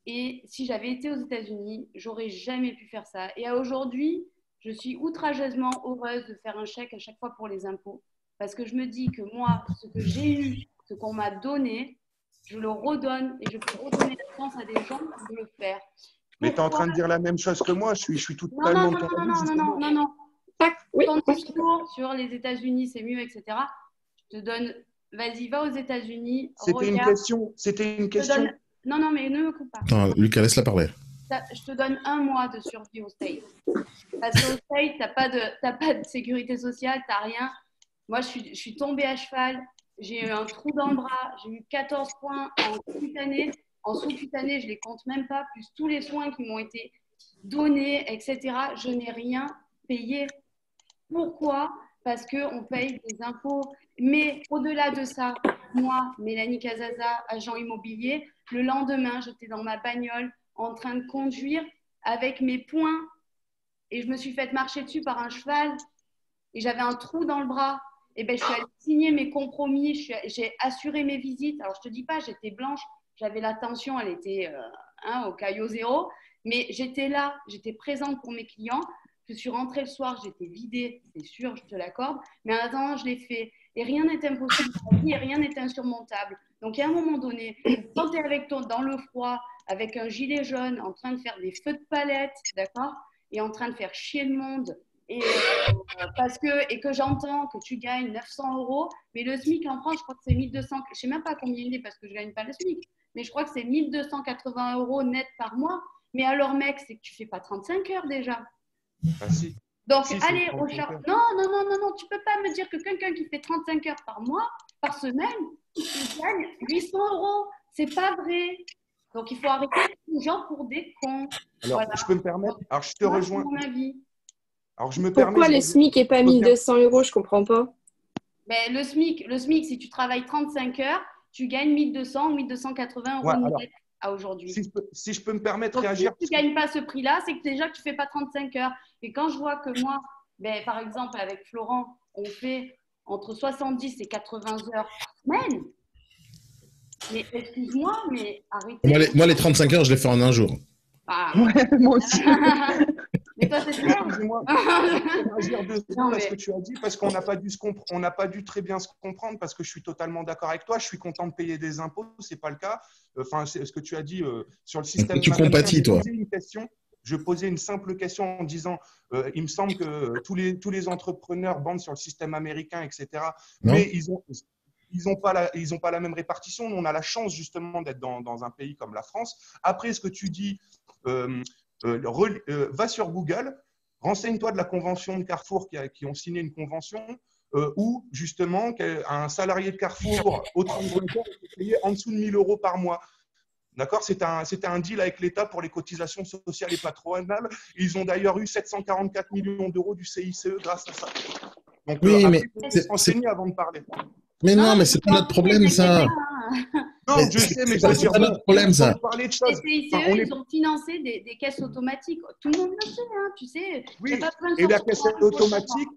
Et si j'avais été aux États-Unis, j'aurais jamais pu faire ça. Et à aujourd'hui, je suis outrageusement heureuse de faire un chèque à chaque fois pour les impôts parce que je me dis que moi, ce que j'ai eu, ce qu'on m'a donné, je le redonne et je peux redonner la chance à des gens de le faire. Mais tu es en train de dire la même chose que moi, je suis totalement... Non. Ton discours sur les États-Unis, c'est mieux, etc. Je te donne... Vas-y, va aux États-Unis. C'était une question. Non, mais ne me coupe pas. Attends, Lucas, laisse-la parler. Je te donne 1 mois de survie au States. Parce qu'au States, tu n'as pas de sécurité sociale, tu n'as rien. Moi, je suis tombée à cheval, j'ai eu un trou dans le bras, j'ai eu 14 points en sous-cutané. En sous-cutané, je ne les compte même pas, plus tous les soins qui m'ont été donnés, etc. Je n'ai rien payé. Pourquoi ? Parce qu'on paye des impôts. Mais au-delà de ça, moi, Mélanie Cazaza, agent immobilier, le lendemain, j'étais dans ma bagnole en train de conduire avec mes poings et je me suis fait marcher dessus par un cheval et j'avais un trou dans le bras. Et ben, je suis allée signer mes compromis, j'ai assuré mes visites. Alors, je ne te dis pas, j'étais blanche, j'avais la tension, elle était au caillot zéro, mais j'étais là, j'étais présente pour mes clients. Je suis rentrée le soir, j'étais vidée, c'est sûr, je te l'accorde, mais en attendant, je l'ai fait. Et rien n'est impossible dans la vie et rien n'est insurmontable. Donc, à un moment donné, quand tu es avec toi dans le froid, avec un gilet jaune, en train de faire des feux de palette, d'accord, et en train de faire chier le monde, et que j'entends que tu gagnes 900 €, mais le SMIC en France, je crois que c'est 1200, je ne sais même pas combien il est parce que je ne gagne pas le SMIC, mais je crois que c'est 1280 € net par mois. Mais alors, mec, c'est que tu ne fais pas 35 heures déjà. Ah, si. Donc, allez, au char... Non, tu peux pas me dire que quelqu'un qui fait 35 heures par mois, par semaine, il gagne 800 €. C'est pas vrai. Donc, il faut arrêter les gens pour des cons. Alors, voilà. Je peux me permettre. Alors, je te rejoins. Mon avis. Alors, je me Pourquoi le SMIC n'est pas 1200 €? Je comprends pas. Ben, le SMIC, si tu travailles 35 heures, tu gagnes 1200 ou 1280 € net à aujourd'hui. Si je peux me permettre de donc, réagir. Si tu ne gagnes pas ce prix-là, c'est que déjà que tu ne fais pas 35 heures. Et quand je vois que moi, ben, par exemple, avec Florent, on fait entre 70 et 80 heures par semaine. Mais excuse-moi, mais arrêtez. Moi, les 35 heures, je les fais en un jour. Ah. Ouais, moi aussi. Mais toi, c'est clair. Excuse-moi, je vais réagir dessus à ce que tu as dit parce qu'on n'a pas dû très bien se comprendre parce que je suis totalement d'accord avec toi. Je suis content de payer des impôts, c'est pas le cas. Enfin, c'est ce que tu as dit sur le système. Tu compatis, toi. Je posais une simple question en disant il me semble que tous les entrepreneurs bandent sur le système américain, etc. Non. Mais ils n'ont pas la même répartition. Nous, on a la chance justement d'être dans un pays comme la France. Après, ce que tu dis, va sur Google, renseigne-toi de la convention de Carrefour qui ont signé une convention où justement un salarié de Carrefour au 35 heures est payé en dessous de 1 000 € par mois. D'accord, c'était un deal avec l'État pour les cotisations sociales et patronales. Ils ont d'ailleurs eu 744 millions d'euros du CICE grâce à ça. Donc, oui, mais c'est renseigné avant de parler. Mais non, mais c'est pas notre problème, ça. Non, Mais je sais, mais je ça, veux c'est dire, pas notre problème, on ça. parlait de Les choses. CICE, Enfin, on est... ils ont financé des caisses automatiques. Tout le monde le sait, hein, tu sais. Il n'y a Oui, pas besoin de et la sortir caisse pour le automatique,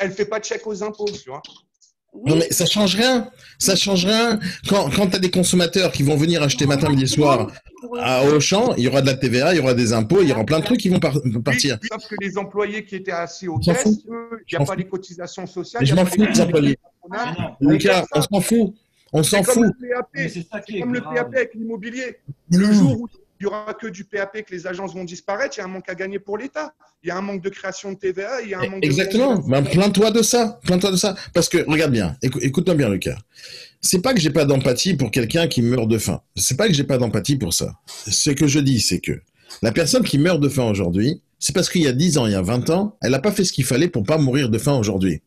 elle fait pas de chèque aux impôts, tu vois. Oui, Non, mais ça change rien. Ça change rien. Quand tu as des consommateurs qui vont venir acheter matin, midi, soir pour eux. à Auchan, il y aura de la TVA, il y aura des impôts, il y aura plein de trucs qui vont Oui, partir. sauf que les employés qui étaient assis aux On s'en fout. caisses, eux, il n'y Je a m'en pas fous. les cotisations sociales, Mais il je n'y a m'en pas fous les des employés. patronales. Mais non. On Lucas, perd on ça. s'en fout. On s'en C'est comme fout. le PAP. Mais c'est ça qui C'est est comme le grave. PAP avec l'immobilier. Non. Le jour où il n'y aura que du PAP, que les agences vont disparaître, il y a un manque à gagner pour l'État. Il y a un manque de création de TVA, il y a un manque Exactement. de... Ben, plains-toi de ça. Plains-toi de ça. Parce que, regarde bien, écoute-moi bien, Lucas. C'est pas que j'ai pas d'empathie pour quelqu'un qui meurt de faim. C'est pas que j'ai pas d'empathie pour ça. Ce que je dis, c'est que la personne qui meurt de faim aujourd'hui, c'est parce qu'il y a 10 ans, il y a 20 ans, elle n'a pas fait ce qu'il fallait pour pas mourir de faim aujourd'hui.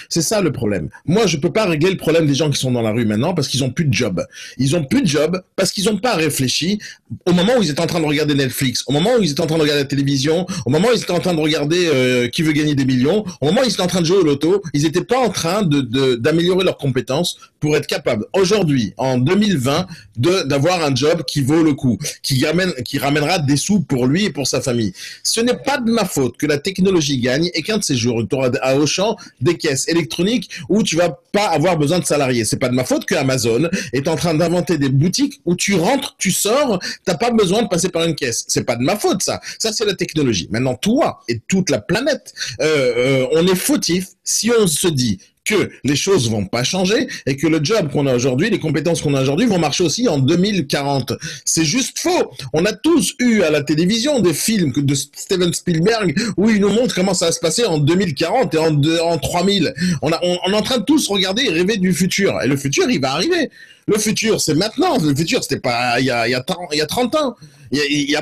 C'est ça le problème. Moi, je peux pas régler le problème des gens qui sont dans la rue maintenant parce qu'ils ont plus de job. Ils ont plus de job parce qu'ils ont pas réfléchi au moment où ils étaient en train de regarder Netflix, au moment où ils étaient en train de regarder la télévision, au moment où ils étaient en train de regarder Qui veut gagner des millions, au moment où ils étaient en train de jouer au loto, ils étaient pas en train d'améliorer leurs compétences pour être capables aujourd'hui, en 2020, d'avoir un job qui vaut le coup, qui ramènera des sous pour lui et pour sa famille. Ce n'est pas de ma faute que la technologie gagne et qu'un de ces jours, tu auras à Auchan des caisses électroniques où tu vas pas avoir besoin de salariés. C'est pas de ma faute que Amazon est en train d'inventer des boutiques où tu rentres, tu sors, t'as pas besoin de passer par une caisse. C'est pas de ma faute, ça. Ça, c'est la technologie. Maintenant, toi et toute la planète, on est fautif si on se dit que les choses vont pas changer et que le job qu'on a aujourd'hui, les compétences qu'on a aujourd'hui vont marcher aussi en 2040. C'est juste faux. On a tous eu à la télévision des films de Steven Spielberg où il nous montre comment ça va se passer en 2040 et en 3000. On est en train de tous regarder et rêver du futur. Et le futur, il va arriver. Le futur, c'est maintenant. Le futur, c'était pas il y a 30 ans. Il y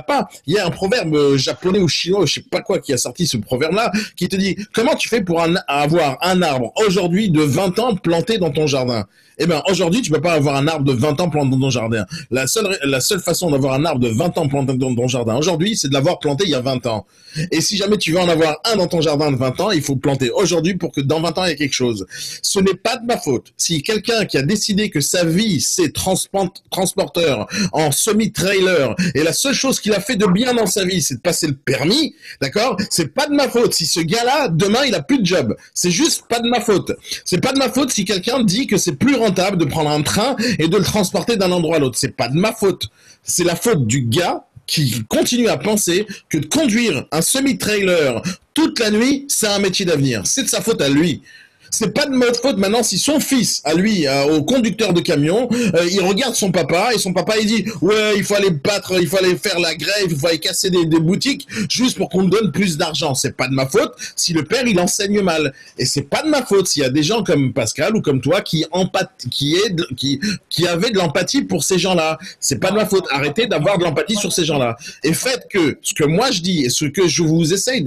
a un proverbe japonais ou chinois, je sais pas quoi, qui a sorti ce proverbe-là, qui te dit, comment tu fais pour avoir un arbre aujourd'hui de 20 ans planté dans ton jardin? Eh ben, aujourd'hui, tu peux pas avoir un arbre de 20 ans planté dans ton jardin. La seule façon d'avoir un arbre de 20 ans planté dans ton jardin aujourd'hui, c'est de l'avoir planté il y a 20 ans. Et si jamais tu veux en avoir un dans ton jardin de 20 ans, il faut le planter aujourd'hui pour que dans 20 ans, il y ait quelque chose. Ce n'est pas de ma faute. Si quelqu'un qui a décidé que sa vie, c'est transporteur en semi-trailer, et la seule chose qu'il a fait de bien dans sa vie, c'est de passer le permis, d'accord? C'est pas de ma faute. Si ce gars-là, demain, il a plus de job. C'est juste pas de ma faute. C'est pas de ma faute si quelqu'un dit que c'est plus rentable de prendre un train et de le transporter d'un endroit à l'autre. C'est pas de ma faute. C'est la faute du gars qui continue à penser que de conduire un semi-trailer toute la nuit, c'est un métier d'avenir. C'est de sa faute à lui. C'est pas de notre faute maintenant si son fils, à lui, au conducteur de camion, il regarde son papa et son papa il dit ouais, il faut aller battre, il faut aller faire la grève, il faut aller casser des boutiques juste pour qu'on me donne plus d'argent. C'est pas de ma faute si le père il enseigne mal. Et c'est pas de ma faute s'il y a des gens comme Pascal ou comme toi qui avaient de l'empathie pour ces gens-là. C'est pas de ma faute. Arrêtez d'avoir de l'empathie sur ces gens-là. Et faites que ce que moi je dis et ce que je vous essaye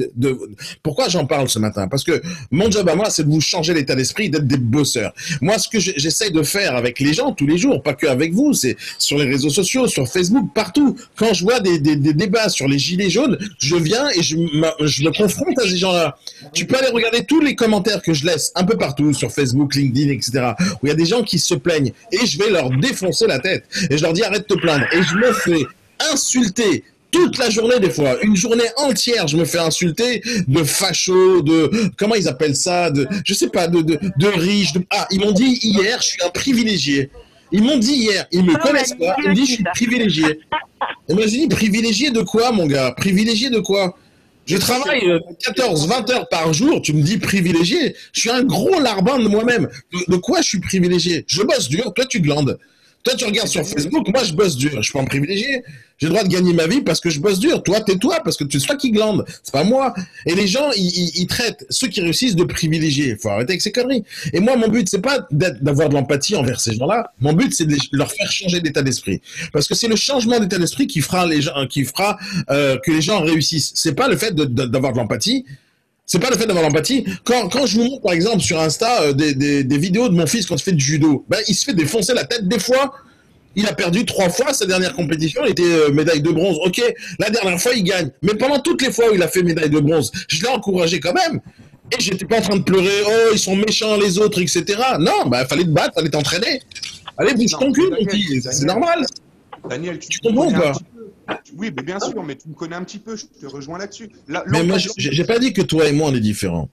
pourquoi j'en parle ce matin? Parce que mon job à moi, c'est de vous changer l'état d'esprit, d'être des bosseurs. Moi, ce que j'essaye de faire avec les gens tous les jours, pas que avec vous, c'est sur les réseaux sociaux, sur Facebook, partout. Quand je vois des débats sur les gilets jaunes, je viens et je me confronte à ces gens-là. Tu peux aller regarder tous les commentaires que je laisse un peu partout, sur Facebook, LinkedIn, etc., où il y a des gens qui se plaignent et je vais leur défoncer la tête. Et je leur dis arrête de te plaindre. Et je me fais insulter toute la journée, des fois, une journée entière, je me fais insulter de facho, de comment ils appellent ça, je sais pas, de riche. Ils m'ont dit hier, je suis un privilégié. Ils m'ont dit hier, ils me connaissent pas, ils me disent je suis privilégié. Et moi je dis privilégié de quoi, mon gars? Privilégié de quoi? Je travaille 14-20 heures par jour, tu me dis privilégié. Je suis un gros larbin de moi-même. De quoi je suis privilégié? Je bosse dur, toi tu glandes. Toi, tu regardes sur Facebook, moi, je bosse dur. Je suis pas un privilégié. J'ai le droit de gagner ma vie parce que je bosse dur. Toi, tais-toi parce que c'est toi qui glande. C'est pas moi. Et les gens, ils traitent ceux qui réussissent de privilégiés. Faut arrêter avec ces conneries. Et moi, mon but, c'est pas d'avoir de l'empathie envers ces gens-là. Mon but, c'est de leur faire changer d'état d'esprit. Parce que c'est le changement d'état d'esprit qui fera que les gens réussissent. C'est pas le fait d'avoir de l'empathie. C'est pas le fait d'avoir l'empathie. Quand je vous montre, par exemple, sur Insta, des vidéos de mon fils quand il fait du judo, ben, il se fait défoncer la tête des fois. Il a perdu 3 fois sa dernière compétition, il était médaille de bronze. Ok, la dernière fois, il gagne. Mais pendant toutes les fois où il a fait médaille de bronze, je l'ai encouragé quand même. Et j'étais pas en train de pleurer, oh, ils sont méchants les autres, etc. Non, bah, fallait te battre, fallait t'entraîner. Allez, bouge ton cul, mon Daniel, petit, c'est Daniel, normal. Daniel, Tu comprends ou connais un pas? petit peu. Oui, mais bien sûr, mais tu me connais un petit peu, je te rejoins là-dessus. Mais moi, j'ai pas dit que toi et moi, on est différents.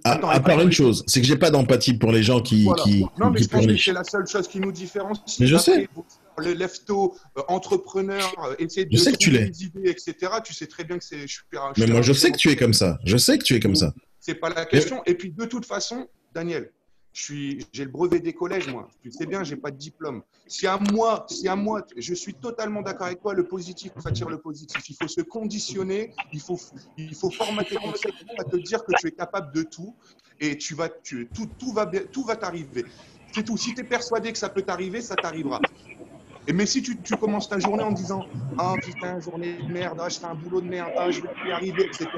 Attends, À part une chose, c'est que j'ai pas d'empathie pour les gens qui voilà. Non, mais je pense que pleurnichent. c'est la seule chose qui nous différencie. Mais je sais. Après, le lefto, entrepreneur, essayer Je sais de que tu trouver l'es. des idées, etc. Tu sais très bien que c'est. Mais moi, je sais que tu es comme ça. Je sais que tu es comme ça. C'est pas la question. Et puis, de toute façon, Daniel, j'ai le brevet des collèges, moi. Tu sais bien, j'ai pas de diplôme. Si à moi, je suis totalement d'accord avec toi, le positif attire le positif. Il faut se conditionner, il faut formater ton cerveau à te dire que tu es capable de tout et tout va t'arriver. C'est tout. Si tu es persuadé que ça peut t'arriver, ça t'arrivera. Mais si tu commences ta journée en disant « Ah putain, journée de merde, je fais un boulot de merde, je vais plus y arriver, etc. »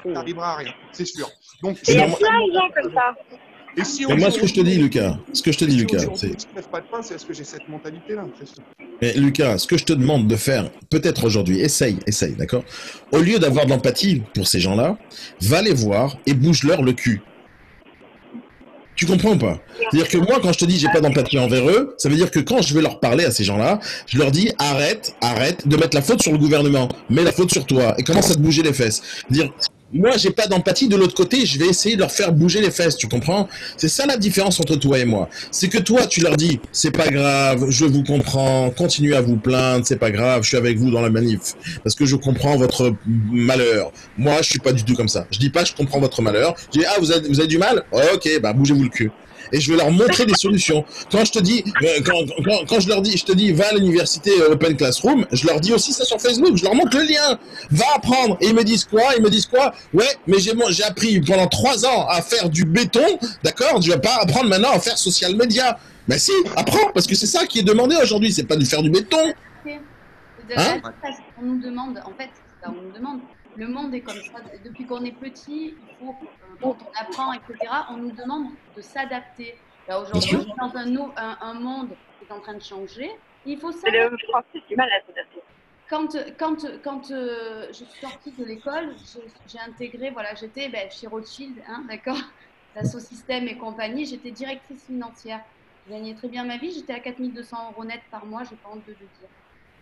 tu n'arriveras à rien, c'est sûr. Donc, Il y a plein de gens comme ça. et si Mais moi, ce que je te dis, Lucas, si aujourd'hui, je ne lève pas de pain, c'est est-ce que j'ai cette mentalité-là, c'est sûr. Mais Lucas, ce que je te demande de faire, peut-être aujourd'hui, essaye, d'accord? Au lieu d'avoir de l'empathie pour ces gens-là, va les voir et bouge-leur le cul. Tu comprends ou pas? C'est-à-dire que moi, quand je te dis j'ai pas d'empathie envers eux, ça veut dire que quand je vais leur parler à ces gens-là, je leur dis arrête de mettre la faute sur le gouvernement, mets la faute sur toi et commence à te bouger les fesses. Dire moi, j'ai pas d'empathie de l'autre côté, je vais essayer de leur faire bouger les fesses, tu comprends? C'est ça la différence entre toi et moi. C'est que toi, tu leur dis, c'est pas grave, je vous comprends, continuez à vous plaindre, c'est pas grave, je suis avec vous dans la manif, parce que je comprends votre malheur. Moi, je suis pas du tout comme ça. Je dis pas que je comprends votre malheur, je dis, ah, vous avez du mal? Ok, bah, bougez-vous le cul. Et je vais leur montrer des solutions. Quand je te dis, quand je leur dis, je te dis, va à l'université Open Classroom, je leur dis aussi ça sur Facebook, je leur montre le lien, va apprendre. Et ils me disent quoi? Ouais, mais j'ai appris pendant 3 ans à faire du béton, d'accord? Je vais pas apprendre maintenant à faire social media. Mais si, apprends, parce que c'est ça qui est demandé aujourd'hui, c'est pas de faire du béton. Hein? On nous demande, en fait, on nous demande. Le monde est comme ça. Depuis qu'on est petit, il faut, quand on apprend, etc., on nous demande de s'adapter. Aujourd'hui, on est dans un monde qui est en train de changer. Il faut s'adapter. Le français, du mal à s'adapter. Quand je suis sortie de l'école, j'ai intégré, voilà, j'étais chez Rothschild, hein, d'accord, Dassault Systèmes et compagnie, j'étais directrice financière. Je gagnais très bien ma vie, j'étais à 4 200 € net par mois, je n'ai pas honte de le dire.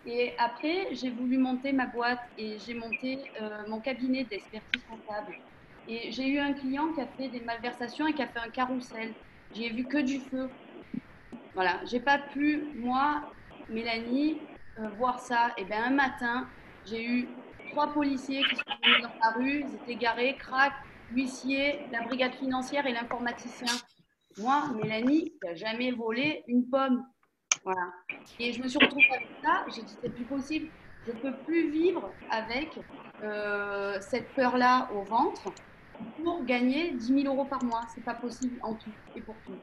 Et après, j'ai voulu monter ma boîte et j'ai monté mon cabinet d'expertise comptable. Et j'ai eu un client qui a fait des malversations et qui a fait un carrousel. J'ai vu que du feu. Voilà, j'ai pas pu, moi, Mélanie, voir ça. Et bien un matin, j'ai eu 3 policiers qui sont venus dans la rue, ils étaient garés, crac, l'huissier, la brigade financière et l'informaticien. Moi, Mélanie, qui n'a jamais volé une pomme. Voilà. Et je me suis retrouvée avec ça, j'ai dit c'est plus possible, je ne peux plus vivre avec cette peur-là au ventre pour gagner 10 000 € par mois. C'est pas possible en tout et pour tout.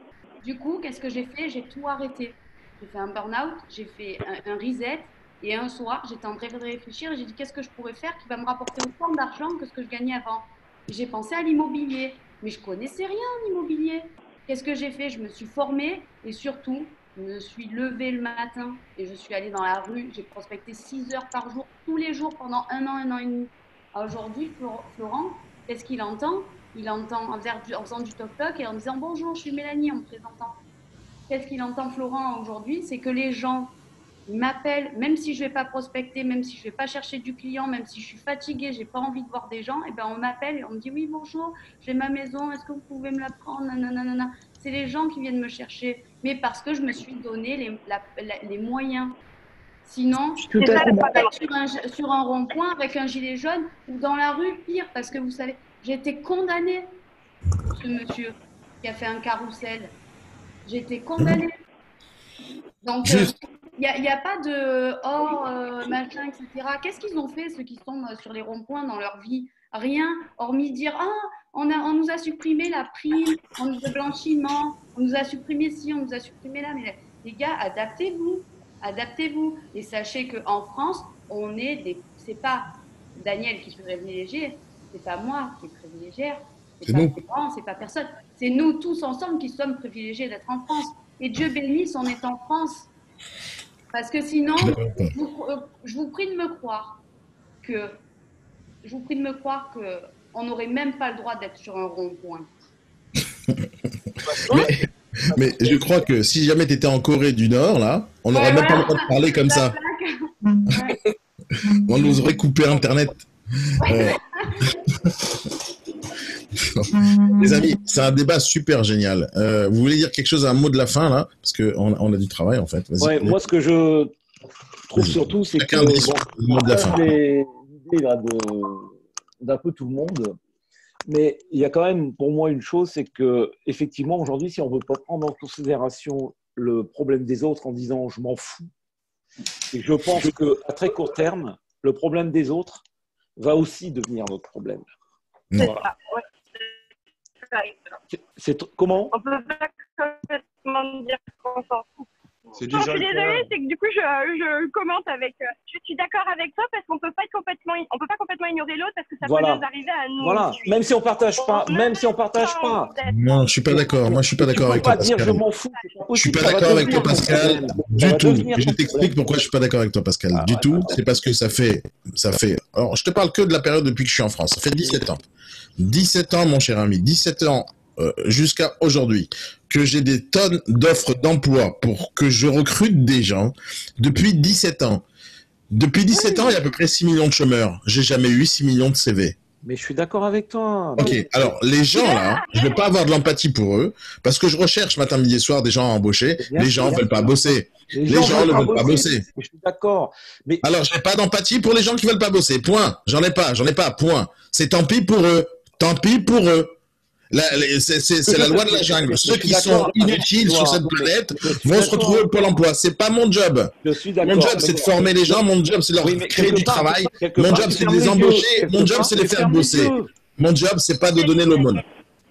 Du coup, qu'est-ce que j'ai fait? J'ai tout arrêté. J'ai fait un burn-out, j'ai fait un reset et un soir, j'étais en train de réfléchir et j'ai dit qu'est-ce que je pourrais faire qui va me rapporter autant d'argent que ce que je gagnais avant. J'ai pensé à l'immobilier, mais je connaissais rien en immobilier. Qu'est-ce que j'ai fait? Je me suis formée et surtout, je me suis levée le matin et je suis allée dans la rue. J'ai prospecté 6 heures par jour, tous les jours pendant un an et demi. Aujourd'hui, Florent, qu'est-ce qu'il entend? Il entend en faisant du toc-toc et en disant « Bonjour, je suis Mélanie » en me présentant. Qu'est-ce qu'il entend, Florent, aujourd'hui? C'est que les gens m'appellent, même si je ne vais pas prospecter, même si je ne vais pas chercher du client, même si je suis fatiguée, je n'ai pas envie de voir des gens, et ben on m'appelle et on me dit « Oui, bonjour, j'ai ma maison, est-ce que vous pouvez me la prendre ?» Nanana. C'est les gens qui viennent me chercher, mais parce que je me suis donné les moyens. Sinon, sur un rond-point avec un gilet jaune ou dans la rue, pire, parce que vous savez, j'ai été condamnée, ce monsieur qui a fait un carrousel. J'ai été condamnée. Donc, il n'y a pas de machin, etc. Qu'est-ce qu'ils ont fait, ceux qui sont sur les ronds-points dans leur vie? Rien, hormis dire on nous a supprimé la prime, on nous a blanchiment, on nous a supprimé ci, on nous a supprimé là. Mais les gars, adaptez-vous. Et sachez qu'en France, c'est pas Daniel qui est privilégié, c'est pas moi qui est privilégié, c'est pas mes parents, c'est pas personne. C'est nous tous ensemble qui sommes privilégiés d'être en France. Et Dieu bénisse, on est en France. Parce que sinon, je vous prie de me croire qu'on n'aurait même pas le droit d'être sur un rond-point. Mais je crois que si jamais tu étais en Corée du Nord, là, on n'aurait même pas le droit de parler comme ça. On nous aurait coupé Internet. Les amis, c'est un débat super génial. Vous voulez dire quelque chose, un mot de la fin, là? Parce qu'on a du travail, en fait. Ouais, moi, ce que je trouve surtout, c'est que le mot de la fin. l'idée là, d'un peu tout le monde. Mais il y a quand même, pour moi, une chose, c'est que effectivement, aujourd'hui, si on ne veut pas prendre en considération le problème des autres en disant « je m'en fous », et je pense qu'à très court terme, le problème des autres va aussi devenir notre problème. Voilà. Comment? On peut pas complètement dire qu'on s'en fout. C'est Non, déjà je suis le cas. désolée, c'est que du coup je commente avec. Je suis d'accord avec toi parce qu'on peut pas complètement ignorer l'autre parce que ça Voilà. peut nous arriver à nous. Voilà, même si on partage pas, Non, je suis pas d'accord. Moi, je suis pas d'accord avec toi, dire Pascal. je m'en fous. Je suis pas d'accord avec toi, Pascal, du tout. Et je t'explique pourquoi je suis pas d'accord avec toi, Pascal. Du tout, c'est parce que ça fait. Alors, je te parle que de la période depuis que je suis en France. Ça fait 17 ans. 17 ans, mon cher ami. 17 ans jusqu'à aujourd'hui. Que j'ai des tonnes d'offres d'emploi pour que je recrute des gens depuis 17 ans. Depuis 17 ans, il y a à peu près 6 millions de chômeurs. J'ai jamais eu 6 millions de CV. Mais je suis d'accord avec toi. Ok, alors les gens là, je vais pas avoir de l'empathie pour eux, parce que je recherche matin, midi et soir des gens à embaucher. Les gens veulent pas bosser. Les gens ne veulent pas bosser. Je suis d'accord. Mais alors, je n'ai pas d'empathie pour les gens qui veulent pas bosser. Point. J'en ai pas, point. C'est tant pis pour eux. Tant pis pour eux. C'est la loi de la jungle. Ceux qui sont inutiles sur cette planète vont se retrouver au Pôle emploi. C'est pas mon job. Mon job, c'est de former les gens. Mon job, c'est de leur créer du travail. Mon job, c'est de les embaucher. Mon job, c'est de les faire bosser. Mon job, c'est pas de donner l'aumône.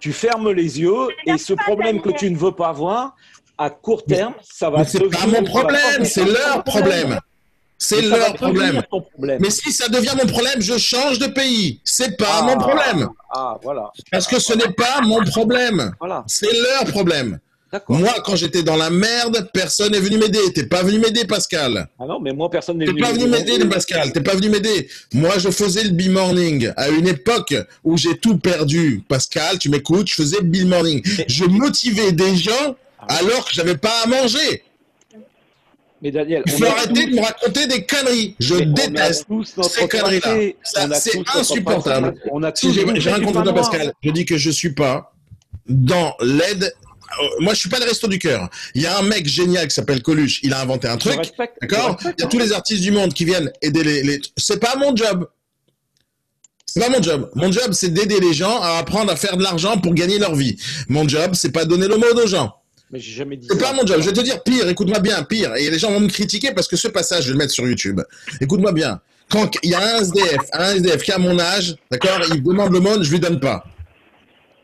Tu fermes les yeux et ce problème que tu ne veux pas voir, à court terme, ça va. C'est pas mon problème, c'est leur problème. C'est leur problème. Mais si ça devient mon problème, je change de pays. C'est pas mon problème. Voilà. Parce que ce n'est pas mon problème. Voilà. C'est leur problème. Moi, quand j'étais dans la merde, personne n'est venu m'aider. T'es pas venu m'aider, Pascal. Ah non, mais moi, personne n'est T'es venu pas venu m'aider, Pascal. T'es pas venu m'aider. Moi, je faisais le Bill Morning à une époque où j'ai tout perdu. Pascal, tu m'écoutes, je faisais le Bill Morning. Je motivais des gens alors que j'avais pas à manger. Mais Daniel, il faut arrêter de me raconter des conneries. Je déteste ces conneries-là. C'est insupportable. Si j'ai rien contre toi, Pascal. Je dis que je suis pas dans l'aide. Moi, je suis pas le resto du cœur. Il y a un mec génial qui s'appelle Coluche. Il a inventé un truc. D'accord? Il y a tous les artistes du monde qui viennent aider les... C'est pas mon job. C'est pas mon job. Mon job, c'est d'aider les gens à apprendre à faire de l'argent pour gagner leur vie. Mon job, c'est pas donner le mot aux gens. Mais j'ai jamais dit c'est pas mon job. Je vais te dire pire, écoute-moi bien, pire. Et les gens vont me critiquer parce que ce passage, je vais le mettre sur YouTube. Écoute-moi bien. Quand il y a un SDF qui a mon âge, d'accord, il demande l'aumône, je lui donne pas.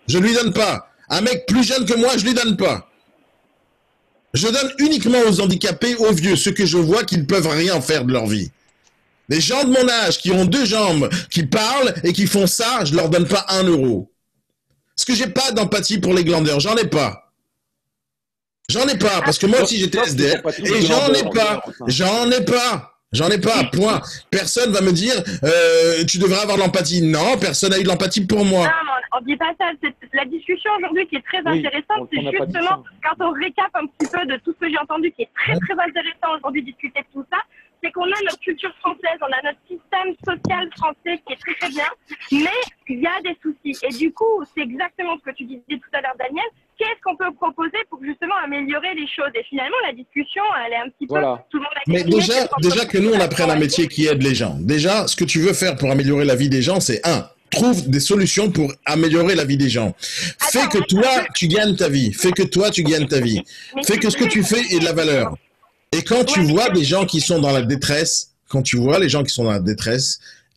Je lui donne pas. Un mec plus jeune que moi, je lui donne pas. Je donne uniquement aux handicapés, aux vieux, ceux que je vois qui ne peuvent rien faire de leur vie. Les gens de mon âge qui ont 2 jambes, qui parlent et qui font ça, je leur donne pas 1 euro. Parce que j'ai pas d'empathie pour les glandeurs, j'en ai pas. J'en ai pas, parce que moi aussi j'étais SDF, et j'en ai pas, point. Personne va me dire, tu devrais avoir de l'empathie. Non, personne n'a eu de l'empathie pour moi. Non, on dit pas ça. La discussion aujourd'hui qui est très intéressante, c'est justement quand on récap un petit peu de tout ce que j'ai entendu, qui est très très intéressant aujourd'hui de discuter de tout ça, c'est qu'on a notre culture française, on a notre système social français qui est très très bien, mais il y a des soucis. Et du coup, c'est exactement ce que tu disais tout à l'heure, Daniel. Qu'est-ce qu'on peut proposer pour justement améliorer les choses? Et finalement, la discussion, elle est un petit peu... Tout le monde a mais déjà que nous, on apprenne un métier qui aide les gens. Déjà, ce que tu veux faire pour améliorer la vie des gens, c'est trouve des solutions pour améliorer la vie des gens. Fais que toi, tu gagnes ta vie. Fais que toi, tu gagnes ta vie. Fais que ce que tu fais ait de la valeur. Et quand tu vois des gens qui sont dans la détresse,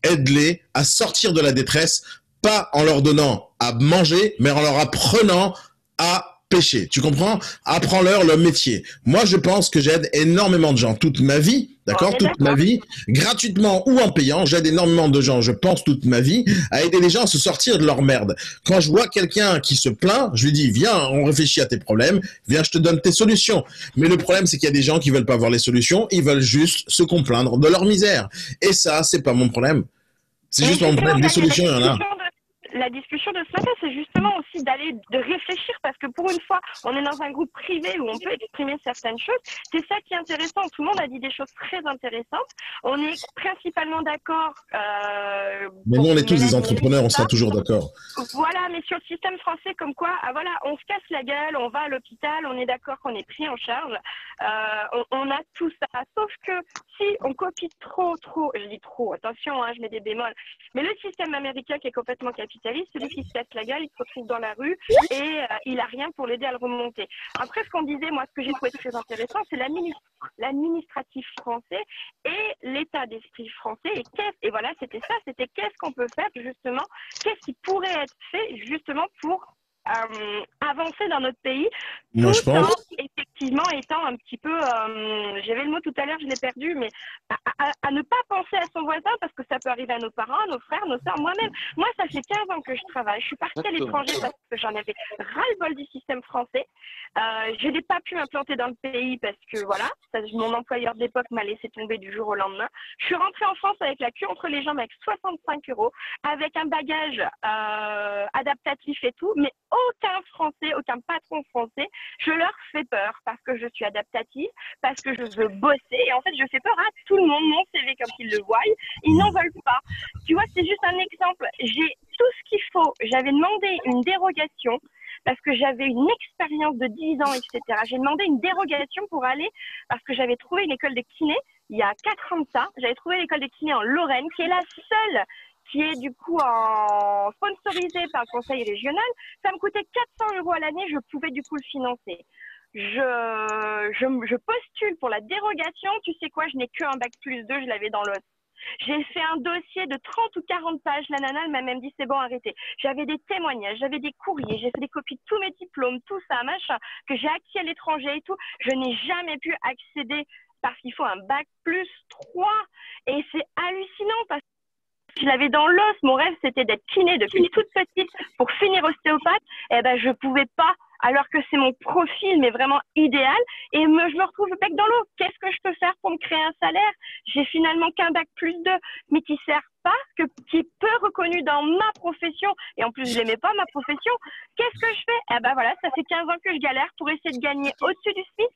aide-les à sortir de la détresse, pas en leur donnant à manger, mais en leur apprenant à pêcher. Tu comprends? Apprends-leur le métier. Moi, je pense que j'aide énormément de gens toute ma vie, d'accord? Toute ma vie, gratuitement ou en payant, j'aide énormément de gens, je pense toute ma vie, à aider les gens à se sortir de leur merde. Quand je vois quelqu'un qui se plaint, je lui dis, viens, on réfléchit à tes problèmes, viens, je te donne tes solutions. Mais le problème, c'est qu'il y a des gens qui veulent pas voir les solutions, ils veulent juste se complaindre de leur misère. Et ça, c'est pas mon problème. C'est juste mon problème. Des solutions, il y en a. la discussion de ce matin, c'est justement aussi de réfléchir, parce que pour une fois, on est dans un groupe privé où on peut exprimer certaines choses. C'est ça qui est intéressant. Tout le monde a dit des choses très intéressantes. On est principalement d'accord. Mais nous, on est tous des entrepreneurs, on sera toujours d'accord. Voilà, mais sur le système français, comme quoi, voilà, on se casse la gueule, on va à l'hôpital, on est d'accord qu'on est pris en charge. On a tout ça. Sauf que si on copie trop, je dis trop, attention, hein, je mets des bémols, mais le système américain qui est complètement capitaliste, celui qui se casse la gueule, il se retrouve dans la rue et il n'a rien pour l'aider à le remonter. Après, ce qu'on disait, moi, ce que j'ai trouvé très intéressant, c'est l'administratif français et l'état d'esprit français. Et voilà, c'était ça, c'était qu'est-ce qu'on peut faire justement, qu'est-ce qui pourrait être fait justement pour avancer dans notre pays, moi, je pense... effectivement étant un petit peu, j'avais le mot tout à l'heure, je l'ai perdu, mais à ne pas penser à son voisin, parce que ça peut arriver à nos parents, à nos frères, nos soeurs, moi-même. Moi, ça fait 15 ans que je travaille. Je suis partie à l'étranger parce que j'en avais ras-le-bol du système français. Je n'ai pas pu m'implanter dans le pays parce que, voilà, mon employeur d'époque m'a laissé tomber du jour au lendemain. Je suis rentrée en France avec la queue entre les jambes avec 65 €, avec un bagage adaptatif et tout, mais aucun Français, aucun patron français, je leur fais peur parce que je suis adaptative, parce que je veux bosser. Et en fait, je fais peur à tout le monde, mon CV comme qu'ils le voient. Ils n'en veulent pas. Tu vois, c'est juste un exemple. J'ai tout ce qu'il faut. J'avais demandé une dérogation parce que j'avais une expérience de 10 ans, etc. J'ai demandé une dérogation pour aller, parce que j'avais trouvé une école de kiné il y a 4 ans de ça. J'avais trouvé l'école de kiné en Lorraine, qui est la seule qui est du coup sponsorisée par le conseil régional. Ça me coûtait 400 € à l'année, je pouvais du coup le financer. Je postule pour la dérogation. Tu sais quoi, je n'ai qu'un bac+2, je l'avais dans l'os. J'ai fait un dossier de 30 ou 40 pages. La nana, elle m'a même dit, c'est bon, arrêtez. J'avais des témoignages, j'avais des courriers, j'ai fait des copies de tous mes diplômes, tout ça, machin, que j'ai acquis à l'étranger et tout. Je n'ai jamais pu accéder parce qu'il faut un bac+3. Et c'est hallucinant parce que je l'avais dans l'os. Mon rêve, c'était d'être kiné depuis toute petite pour finir ostéopathe. Eh ben, je pouvais pas, alors que c'est mon profil, mais vraiment idéal. Et je me retrouve le bec dans l'eau. Qu'est-ce que je peux faire pour me créer un salaire? J'ai finalement qu'un bac+2, mais qui sert pas, qui est peu reconnu dans ma profession. Et en plus, je l'aimais pas, ma profession. Qu'est-ce que je fais? Eh ben voilà, ça fait 15 ans que je galère pour essayer de gagner au-dessus du SMIC.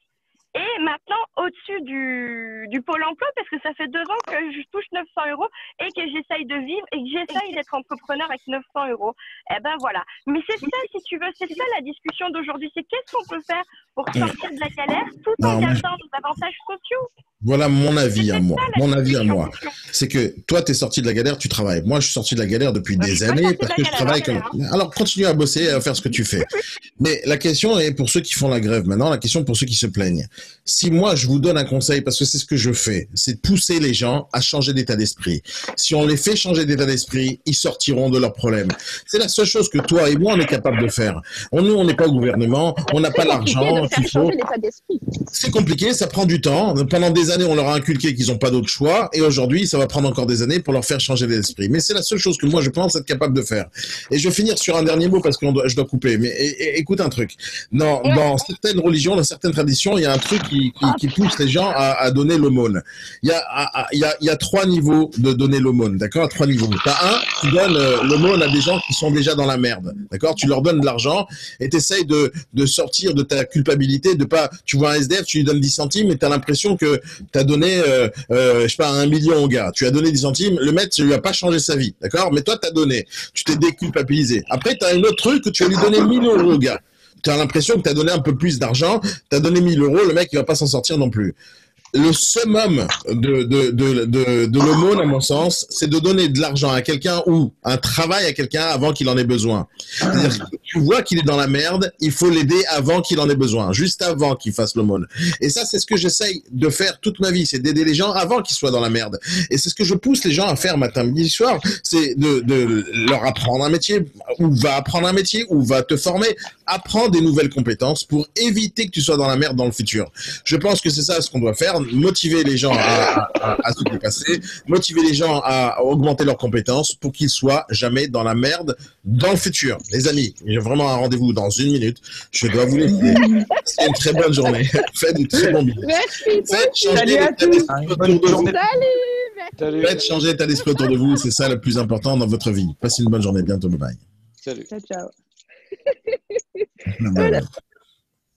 Et maintenant, au-dessus du Pôle emploi, parce que ça fait 2 ans que je touche 900 € et que j'essaye de vivre et que j'essaye d'être entrepreneur avec 900 €. Eh ben voilà. Mais c'est ça, si tu veux, c'est ça la discussion d'aujourd'hui. C'est qu'est-ce qu'on peut faire pour sortir de la galère tout en gardant nos avantages sociaux. Voilà mon avis à moi. Mon avis à moi, c'est que toi, tu es sorti de la galère, tu travailles. Moi, je suis sorti de la galère depuis des années parce que je travaille comme... Alors, continue à bosser, à faire ce que tu fais. Mais la question est pour ceux qui font la grève maintenant, la question pour ceux qui se plaignent. Si moi, je vous donne un conseil, parce que c'est ce que je fais, c'est de pousser les gens à changer d'état d'esprit. Si on les fait changer d'état d'esprit, ils sortiront de leurs problèmes. C'est la seule chose que toi et moi, on est capable de faire. Nous, on n'est pas au gouvernement, on n'a pas l'argent qu'il faut. C'est compliqué, ça prend du temps. Pendant des années, on leur a inculqué qu'ils n'ont pas d'autre choix, et aujourd'hui, ça va prendre encore des années pour leur faire changer d'esprit. Mais c'est la seule chose que moi, je pense être capable de faire. Et je vais finir sur un dernier mot parce que je dois couper. Mais écoute un truc. Dans certaines religions, dans certaines traditions, il y a un truc qui pousse les gens à donner l'aumône. Il y a 3 niveaux de donner l'aumône, d'accord? 3 niveaux. T'as un, tu donnes l'aumône à des gens qui sont déjà dans la merde, d'accord? Tu leur donnes de l'argent et t'essayes de sortir de ta culpabilité, de pas, tu vois un SDF, tu lui donnes 10 centimes et t'as l'impression que t'as donné, je sais pas, 1 million au gars. Tu as donné 10 centimes, le maître, ça lui a pas changé sa vie, d'accord? Mais toi, t'as donné. Tu t'es déculpabilisé. Après, t'as un autre truc que tu vas lui donner 1 000 € au gars. Tu as l'impression que tu as donné un peu plus d'argent, tu as donné 1 000 €, le mec, il va pas s'en sortir non plus. Le summum de l'aumône, à mon sens, c'est de donner de l'argent à quelqu'un ou un travail à quelqu'un avant qu'il en ait besoin. C'est-à-dire que tu vois qu'il est dans la merde, il faut l'aider avant qu'il en ait besoin, juste avant qu'il fasse l'aumône. Et ça, c'est ce que j'essaye de faire toute ma vie, c'est d'aider les gens avant qu'ils soient dans la merde. Et c'est ce que je pousse les gens à faire matin, midi, soir, c'est de leur apprendre un métier, ou va apprendre un métier, ou va te former, apprends des nouvelles compétences pour éviter que tu sois dans la merde dans le futur. Je pense que c'est ça ce qu'on doit faire. Motiver les gens à se dépasser, motiver les gens à augmenter leurs compétences pour qu'ils soient jamais dans la merde dans le futur. Les amis, j'ai vraiment un rendez-vous dans 1 minute. Je dois vous laisser. C'est une très bonne journée. Faites du très bon business. Faites changer l'état d'esprit autour de vous. Faites changer l'état d'esprit autour de vous. C'est ça le plus important dans votre vie. Passez une bonne journée. Bientôt. Bye bye. Salut. Ciao, ciao. Voilà.